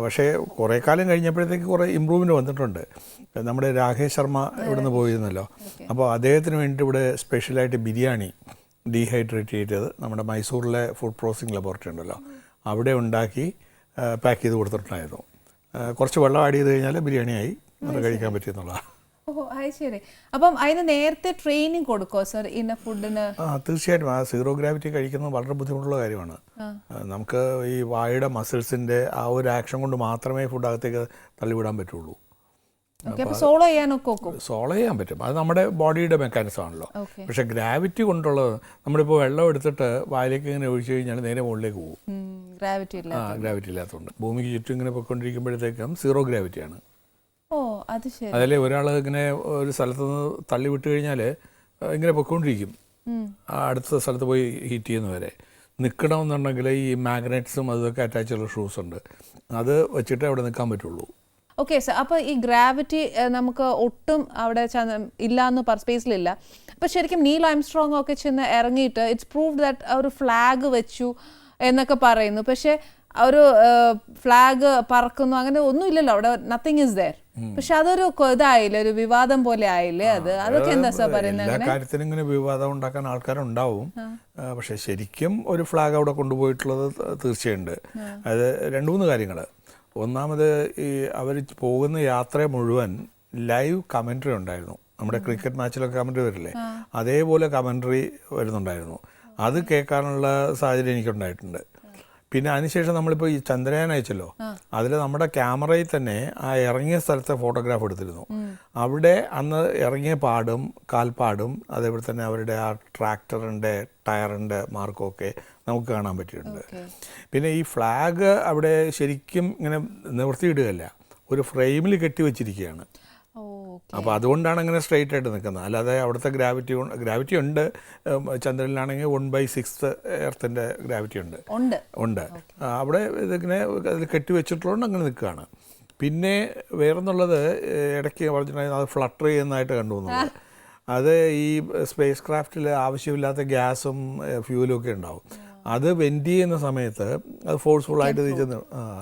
പക്ഷേ കുറേ കാലം കഴിഞ്ഞപ്പോഴത്തേക്ക് കുറേ ഇമ്പ്രൂവ്മെൻറ്റ് വന്നിട്ടുണ്ട്. നമ്മുടെ രാകേഷ് ശർമ്മ ഇവിടെ നിന്ന് പോയിരുന്നല്ലോ. അപ്പോൾ അദ്ദേഹത്തിന് വേണ്ടി ഇവിടെ സ്പെഷ്യലായിട്ട് ബിരിയാണി ഡീഹൈഡ്രേറ്റ് ചെയ്തത് നമ്മുടെ മൈസൂറിലെ ഫുഡ് പ്രോസസ്സിംഗ് ലബോറട്ടറി ഉണ്ടല്ലോ, അവിടെ ഉണ്ടാക്കി പാക്ക് ചെയ്ത് കൊടുത്തിട്ടുണ്ടായിരുന്നു. കുറച്ച് വെള്ളം ആഡ് ചെയ്ത് കഴിഞ്ഞാൽ ബിരിയാണിയായി അത് കഴിക്കാൻ പറ്റിയെന്നുള്ളതാണ്. ഓ, അത് ശരി. അപ്പം അതിന് നേരത്തെ ട്രെയിനിങ് കൊടുക്കോ സർ ഇന്ന ഫുഡിന്? തീർച്ചയായിട്ടും. ആ സീറോ ഗ്രാവിറ്റി കഴിക്കുന്നത് വളരെ ബുദ്ധിമുട്ടുള്ള കാര്യമാണ്. നമുക്ക് ഈ വായുടെ മസിൽസിൻ്റെ ആ ഒരു ആക്ഷൻ കൊണ്ട് മാത്രമേ ഫുഡ് അകത്തേക്ക് തള്ളിവിടാൻ പറ്റുള്ളൂ. സോളോ ചെയ്യാനൊക്കെ സോളോ ചെയ്യാൻ പറ്റും, അത് നമ്മുടെ ബോഡിയുടെ മെക്കാനിസം ആണല്ലോ. പക്ഷെ ഗ്രാവിറ്റി കൊണ്ടുള്ളത് നമ്മളിപ്പോൾ വെള്ളം എടുത്തിട്ട് വായിലേക്ക് ഇങ്ങനെ ഒഴിച്ചു കഴിഞ്ഞാൽ നേരെ മുകളിലേക്ക് പോകും. ഗ്രാവിറ്റി ഇല്ലാത്തതുകൊണ്ട് ഭൂമിക്ക് ചുറ്റും ഇങ്ങനെ പോയിക്കൊണ്ടിരിക്കുമ്പോഴത്തേക്കും സീറോ ഗ്രാവിറ്റിയാണ്. അതിലെ ഒരാൾ ഇങ്ങനെ ഒരു സ്ഥലത്ത് നിന്ന് തള്ളി വിട്ട് കഴിഞ്ഞാൽ ഇങ്ങനെ പൊയ്ക്കൊണ്ടിരിക്കും, അടുത്ത സ്ഥലത്ത് പോയി ഹീറ്റ് ചെയ്യുന്നവരെ. നിൽക്കണമെന്നുണ്ടെങ്കിൽ ഈ മാഗ്നറ്റ്സും അതൊക്കെ അറ്റാച്ച് ചെയ്ത ഷൂസ് ഉണ്ട്, അത് വെച്ചിട്ട് അവിടെ നിൽക്കാൻ പറ്റുള്ളൂ. Okay sir. അപ്പോൾ ഈ ഗ്രാവിറ്റി നമുക്ക് ഒട്ടും അവിടെ ഇല്ലയെന്ന് സ്പേസിലില്ല. അപ്പോൾ ശരിക്കും നീൽ ആംസ്ട്രോങ് ഒക്കെ ചെന്ന് ഇറങ്ങിയിട്ട് ഇറ്റ്സ് പ്രൂവ്ഡ് ദാറ്റ് ഒരു ഫ്ലാഗ് വെച്ചു എന്നൊക്കെ പറയുന്നു. പക്ഷേ ഒരു ഫ്ലാഗ് പറക്കുന്നു അങ്ങനെ ഒന്നുമില്ലല്ലോ അവിടെ, നത്തിങ് ഇസ് ദെയർ. പക്ഷെ അതൊരു ഇതായില്ലേ, ഒരു വിവാദം പോലെ ആയില്ലേ അത്? അതൊക്കെ എന്താ സാർ പറയുന്നത്? എല്ലാ കാര്യത്തിനും ഇങ്ങനെ വിവാദം ഉണ്ടാക്കാൻ ആൾക്കാരുണ്ടാവും. പക്ഷെ ശരിക്കും ഒരു ഫ്ലാഗ് അവിടെ കൊണ്ടുപോയിട്ടുള്ളത് തീർച്ചയുണ്ട്. അത് 2-3 കാര്യങ്ങൾ. ഒന്നാമത് ഈ അവർ പോകുന്ന യാത്ര മുഴുവൻ ലൈവ് കമൻട്രി ഉണ്ടായിരുന്നു. നമ്മുടെ ക്രിക്കറ്റ് മാച്ചിലൊക്കെ കമൻട്രി വരില്ലേ, അതേപോലെ കമൻട്രി വരുന്നുണ്ടായിരുന്നു. അത് കേൾക്കാനുള്ള സാഹചര്യം എനിക്കുണ്ടായിട്ടുണ്ട്. പിന്നെ അതിനുശേഷം നമ്മളിപ്പോൾ ഈ ചന്ദ്രയാൻ അയച്ചല്ലോ, അതിൽ നമ്മുടെ ക്യാമറയിൽ തന്നെ ആ ഇറങ്ങിയ സ്ഥലത്തെ ഫോട്ടോഗ്രാഫ് എടുത്തിരുന്നു. അവിടെ അന്ന് ഇറങ്ങിയ പാടും കാൽപ്പാടും അതേപോലെ തന്നെ അവരുടെ ആ ട്രാക്ടറിൻ്റെ ടയറിൻ്റെ മാർക്കൊക്കെ നമുക്ക് കാണാൻ പറ്റിയിട്ടുണ്ട്. പിന്നെ ഈ ഫ്ലാഗ് അവിടെ ശരിക്കും ഇങ്ങനെ നിവർത്തിയിടുകയല്ല, ഒരു ഫ്രെയിമിൽ കെട്ടി വെച്ചിരിക്കുകയാണ്. അപ്പോൾ അതുകൊണ്ടാണ് അങ്ങനെ സ്ട്രെയിറ്റ് ആയിട്ട് നിൽക്കുന്നത്. അല്ലാതെ അവിടുത്തെ ഗ്രാവിറ്റി ഉണ്ട്. ചന്ദ്രനിലാണെങ്കിൽ 1/6 എർത്തിൻ്റെ ഗ്രാവിറ്റി ഉണ്ട്. അവിടെ ഇതിങ്ങനെ അതിൽ കെട്ടി വെച്ചിട്ടുള്ളതുകൊണ്ട് അങ്ങനെ നിൽക്കുകയാണ്. പിന്നെ വേറെന്നുള്ളത് ഇടയ്ക്ക് പറഞ്ഞിട്ടുണ്ടെങ്കിൽ അത് ഫ്ലട്ടർ ചെയ്യുന്നതായിട്ട് കണ്ടുപോകുന്നത്. അത് ഈ സ്പേസ് ക്രാഫ്റ്റിൽ ആവശ്യമില്ലാത്ത ഗ്യാസും ഫ്യൂലും ഒക്കെ ഉണ്ടാവും. അത് വെൻറ്റ് ചെയ്യുന്ന സമയത്ത് അത് ഫോഴ്സ്ഫുള്ളായിട്ട് തിരിച്ച്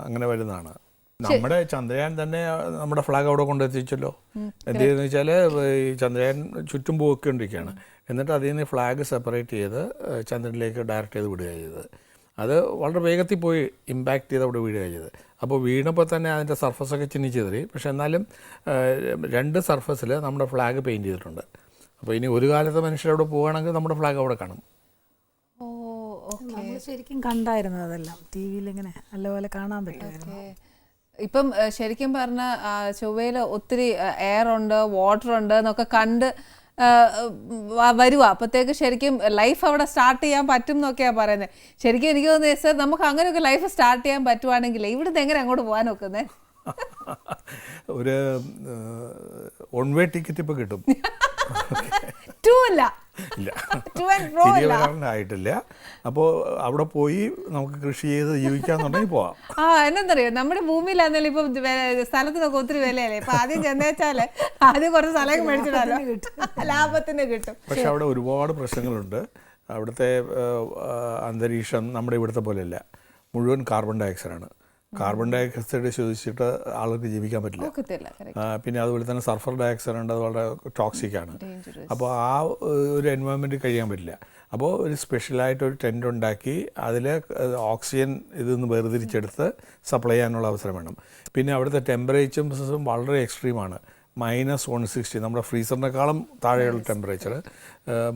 അങ്ങനെ വരുന്നതാണ്. നമ്മുടെ ചന്ദ്രയാൻ തന്നെ നമ്മുടെ ഫ്ലാഗ് അവിടെ കൊണ്ടെത്തിച്ചല്ലോ. എന്ത് ചെയ്തെന്ന് വെച്ചാൽ ഈ ചന്ദ്രയാൻ ചുറ്റും പോയിക്കൊണ്ടിരിക്കുകയാണ്. എന്നിട്ട് അതിൽ നിന്ന് ഫ്ലാഗ് സെപ്പറേറ്റ് ചെയ്ത് ചന്ദ്രനിലേക്ക് ഡയറക്റ്റ് ചെയ്ത് വിടുകയാണ് ചെയ്തത്. അത് വളരെ വേഗത്തിൽ പോയി ഇമ്പാക്റ്റ് ചെയ്ത് അവിടെ വീഴുകയാണ് ചെയ്തത്. അപ്പോൾ വീണപ്പോൾ തന്നെ അതിൻ്റെ സർഫസൊക്കെ ചിന്നിച്ചെതറി. പക്ഷെ എന്നാലും 2 സർഫസിൽ നമ്മുടെ ഫ്ലാഗ് പെയിൻറ്റ് ചെയ്തിട്ടുണ്ട്. അപ്പോൾ ഇനി ഒരു കാലത്ത് മനുഷ്യരവിടെ പോവുകയാണെങ്കിൽ നമ്മുടെ ഫ്ലാഗ് അവിടെ കാണും. ശരിക്കും കണ്ടായിരുന്നു അതെല്ലാം ടി വിയിൽ ഇങ്ങനെ നല്ലപോലെ കാണാൻ പറ്റുമായിരുന്നു. ഇപ്പം ശരിക്കും പറഞ്ഞാൽ ചൊവ്വയിൽ ഒത്തിരി എയർ ഉണ്ട്, വാട്ടർ ഉണ്ട് എന്നൊക്കെ കണ്ട് വരുക. അപ്പോഴത്തേക്ക് ശരിക്കും ലൈഫ് അവിടെ സ്റ്റാർട്ട് ചെയ്യാൻ പറ്റും എന്നൊക്കെയാണ് പറയുന്നത്. ശരിക്കും എനിക്ക് തോന്നുന്നത് സർ, നമുക്ക് അങ്ങനെയൊക്കെ ലൈഫ് സ്റ്റാർട്ട് ചെയ്യാൻ പറ്റുവാണെങ്കിൽ ഇവിടുന്ന് എങ്ങനെ അങ്ങോട്ട് പോകാൻ നോക്കുന്നത്? ഒരു 1 വേ ടിക്കറ്റ് ഇപ്പോൾ കിട്ടും. ഇല്ല, ആയിട്ടില്ല. അപ്പോൾ അവിടെ പോയി നമുക്ക് കൃഷി ചെയ്ത് ജീവിക്കാന്നുണ്ടെങ്കിൽ പോവാം. എന്നറിയോ, നമ്മുടെ ഭൂമിയിലാണെങ്കിലും ഇപ്പം സ്ഥലത്തിനൊക്കെ ഒത്തിരി വിലയല്ലേ. ഇപ്പൊ ആദ്യം ചെന്നേച്ചാല് ആദ്യം കുറച്ച് സ്ഥലം മേടിച്ചിട്ടാലോ ലാഭത്തിന് കിട്ടും. പക്ഷെ അവിടെ ഒരുപാട് പ്രശ്നങ്ങളുണ്ട്. അവിടുത്തെ അന്തരീക്ഷം നമ്മുടെ ഇവിടുത്തെ പോലെയല്ല, മുഴുവൻ കാർബൺ ഡയോക്സൈഡാണ്. കാർബൺ ഡയോക്സൈഡ് ശ്വസിച്ചിട്ട് ആൾക്ക് ജീവിക്കാൻ പറ്റില്ല. പിന്നെ അതുപോലെ തന്നെ സൾഫർ ഡയോക്സൈഡ് ഉണ്ട്, അത് വളരെ ടോക്സിക്കാണ്. അപ്പോൾ ആ ഒരു എൻവയോൺമെൻറ്റ് കഴിയാൻ പറ്റില്ല. അപ്പോൾ ഒരു സ്പെഷ്യലായിട്ടൊരു ടെൻ്റ് ഉണ്ടാക്കി അതിൽ ഓക്സിജൻ ഇതൊന്ന് വേർതിരിച്ചെടുത്ത് സപ്ലൈ ചെയ്യാനുള്ള അവസരം വേണം. പിന്നെ അവിടുത്തെ ടെമ്പറേച്ചറും വളരെ എക്സ്ട്രീമാണ്. -160, നമ്മുടെ ഫ്രീസറിനേക്കാളും താഴെയുള്ള ടെമ്പറേച്ചർ.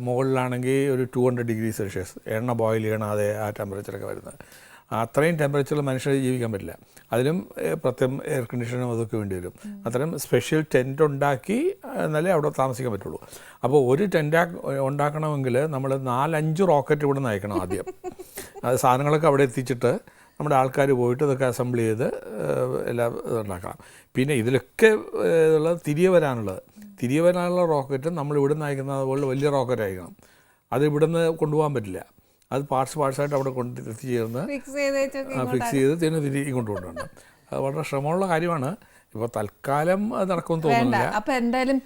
മുകളിലാണെങ്കിൽ ഒരു 200 ഡിഗ്രി സെൽഷ്യസ്, എണ്ണ ബോയിൽ ചെയ്യണം, അതേ ആ ടെമ്പറേച്ചറൊക്കെ വരുന്നത്. അത്രയും ടെമ്പറേച്ചറിൽ മനുഷ്യർ ജീവിക്കാൻ പറ്റില്ല. അതിലും പ്രത്യേകം എയർ കണ്ടീഷനും അതൊക്കെ വേണ്ടി വരും. അത്തരം സ്പെഷ്യൽ ടെൻറ്റ് ഉണ്ടാക്കി എന്നാലേ അവിടെ താമസിക്കാൻ പറ്റുള്ളൂ. അപ്പോൾ ഒരു ടെൻറ്റ് ഉണ്ടാക്കണമെങ്കിൽ നമ്മൾ 4-5 റോക്കറ്റ് ഇവിടെ നിന്ന് അയക്കണം ആദ്യം. അത് സാധനങ്ങളൊക്കെ അവിടെ എത്തിച്ചിട്ട് നമ്മുടെ ആൾക്കാർ പോയിട്ട് ഇതൊക്കെ അസംബിൾ ചെയ്ത് എല്ലാം ഇതുണ്ടാക്കണം. പിന്നെ ഇതിലൊക്കെ ഉള്ളത് തിരികെ വരാനുള്ള റോക്കറ്റ് നമ്മൾ ഇവിടെ നിന്ന് അയക്കുന്നത് പോലെ വലിയ റോക്കറ്റ് അയക്കണം. അത് ഇവിടെ നിന്ന് കൊണ്ടുപോകാൻ പറ്റില്ല. അത് പാർട്സായിട്ട് അവിടെ എത്തിച്ചേർന്ന് ഫിക്സ് ചെയ്ത് തിരികെ കൊണ്ടുപോകണം. അത് വളരെ ശ്രമമുള്ള കാര്യമാണ്. ഇപ്പോൾ തൽക്കാലം അത് നടക്കുമെന്ന് തോന്നുന്നില്ല. അപ്പോൾ എന്തായാലും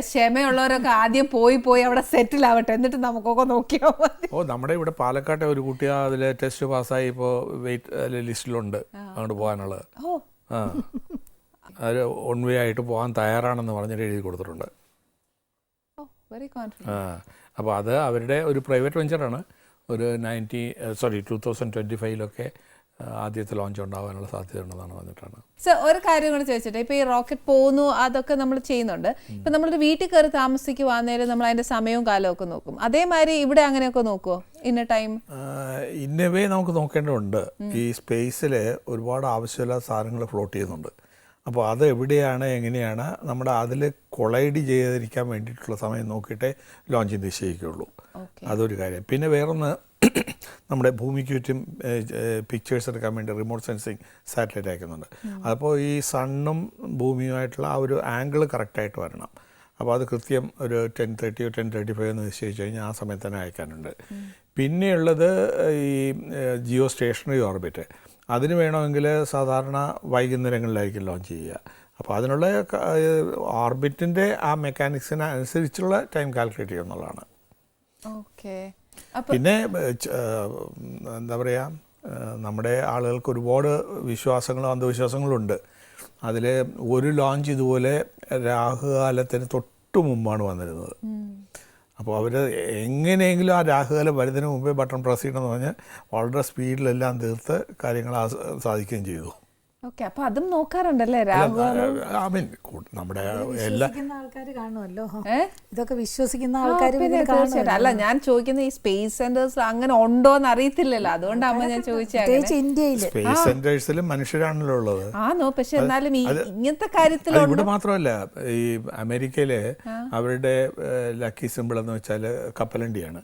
ക്ഷമയുള്ളവരൊക്കെ ആദ്യം പോയി അവിടെ സെറ്റിൽ ആവട്ടെ, എന്നിട്ട് നമുക്കൊക്കെ നോക്കിയാൽ മതി. നമ്മുടെ ഇവിടെ പാലക്കാട്ടെ ഒരു കുട്ടി അതിൽ ടെസ്റ്റ് പാസ്സായി ഇപ്പോൾ വെയിറ്റ് ലിസ്റ്റിലുണ്ട് അങ്ങോട്ട് പോകാനുള്ളത്. അത് 1 വേ ആയിട്ട് പോകാൻ തയ്യാറാണെന്ന് പറഞ്ഞിട്ട് എഴുതി കൊടുത്തിട്ടുണ്ട്. അപ്പോൾ അത് അവരുടെ ഒരു പ്രൈവറ്റ് വെഞ്ചറാണ്. ഒരു 2025 ആദ്യത്തെ ലോഞ്ച് ഉണ്ടാകാനുള്ള സാധ്യത ഉണ്ടെന്നാണ് വന്നിട്ടാണ്. സർ, ഒരു കാര്യം കൂടെ ചോദിച്ചിട്ട്, ഇപ്പോൾ ഈ റോക്കറ്റ് പോകുന്നു അതൊക്കെ നമ്മൾ ചെയ്യുന്നുണ്ട്. ഇപ്പം നമ്മളൊരു വീട്ടിൽ കയറി താമസിക്കുവാന്നേരം നമ്മൾ അതിൻ്റെ സമയവും കാലവും ഒക്കെ നോക്കും. അതേമാതിരി ഇവിടെ അങ്ങനെയൊക്കെ നോക്കുമോ? ഇന്നവേ നമുക്ക് നോക്കേണ്ടതുണ്ട്. ഈ സ്പേസിൽ ഒരുപാട് ആവശ്യമില്ലാത്ത സാധനങ്ങൾ ഫ്ലോട്ട് ചെയ്യുന്നുണ്ട്. അപ്പോൾ അത് എവിടെയാണ്, എങ്ങനെയാണ്, നമ്മുടെ അതിൽ കൊളൈഡ് ചെയ്തിരിക്കാൻ വേണ്ടിയിട്ടുള്ള സമയം നോക്കിയിട്ടേ ലോഞ്ച് നിശ്ചയിക്കുകയുള്ളൂ. അതൊരു കാര്യം. പിന്നെ വേറൊന്ന്, നമ്മുടെ ഭൂമിക്ക് ചുറ്റും പിക്ചേഴ്സ് എടുക്കാൻ വേണ്ടി റിമോട്ട് സെൻസിങ് സാറ്റലൈറ്റ് അയക്കുന്നുണ്ട്. അപ്പോൾ ഈ സണ്ണും ഭൂമിയുമായിട്ടുള്ള ആ ഒരു ആംഗിൾ കറക്റ്റായിട്ട് വരണം. അപ്പോൾ അത് കൃത്യം ഒരു 10:30 10:35 എന്ന് നിശ്ചയിച്ച് കഴിഞ്ഞാൽ ആ സമയത്ത് തന്നെ അയക്കാനുണ്ട്. പിന്നെയുള്ളത് ഈ ജിയോ സ്റ്റേഷനറി ഓർബിറ്റ്. അതിന് വേണമെങ്കിൽ സാധാരണ വൈകുന്നേരങ്ങളിലായിരിക്കും ലോഞ്ച് ചെയ്യുക. അപ്പോൾ അതിനുള്ള ഓർബിറ്റിൻ്റെ ആ മെക്കാനിക്സിന് അനുസരിച്ചുള്ള ടൈം കാൽക്കുലേറ്റ് ചെയ്യുക എന്നുള്ളതാണ്. പിന്നെ എന്താ പറയുക, നമ്മുടെ ആളുകൾക്ക് ഒരുപാട് വിശ്വാസങ്ങളും അന്ധവിശ്വാസങ്ങളും ഉണ്ട്. അതിൽ ഒരു ലോഞ്ച് ഇതുപോലെ രാഹുകാലത്തിന് തൊട്ട് മുമ്പാണ് വന്നിരുന്നത്. അപ്പോൾ അവർ എങ്ങനെയെങ്കിലും ആ രാഹുകാലം വരുന്നതിന് മുമ്പേ ബട്ടൺ പ്രസ് ചെയ്യണമെന്ന് പറഞ്ഞാൽ വളരെ സ്പീഡിലെല്ലാം തീർത്ത് കാര്യങ്ങൾ സാധിക്കുകയും ചെയ്തു. ഓക്കെ, അപ്പൊ അതും നോക്കാറുണ്ടല്ലേ രാഹുകാലം? ഐ മീൻ നമ്മുടെ എല്ലാ ആൾക്കാർ കാണുമല്ലോ, ഏ? ഇതൊക്കെ വിശ്വസിക്കുന്ന ആൾക്കാർ പിന്നെ തീർച്ചയായിട്ടും. അല്ല, ഞാൻ ചോദിക്കുന്നത് ഈ സ്പേസ് സെന്റേഴ്സ് അങ്ങനെ ഉണ്ടോന്ന് അറിയത്തില്ലല്ലോ, അതുകൊണ്ടാകുമ്പോ ഞാൻ ചോദിച്ചത്. പ്രത്യേകിച്ച് ഇന്ത്യയിൽ സ്പേസ് സെന്റേഴ്സിലും മനുഷ്യരാണല്ലോ ഉള്ളത്. ആണോ? പക്ഷെ എന്നാലും ഈ ഇങ്ങനത്തെ അത് കാര്യത്തിൽ ഇവിടെ മാത്രമല്ല, ഈ അമേരിക്കയില് അവരുടെ ലക്കി സിമ്പിൾ എന്ന് വെച്ചാൽ കപ്പലണ്ടിയാണ്.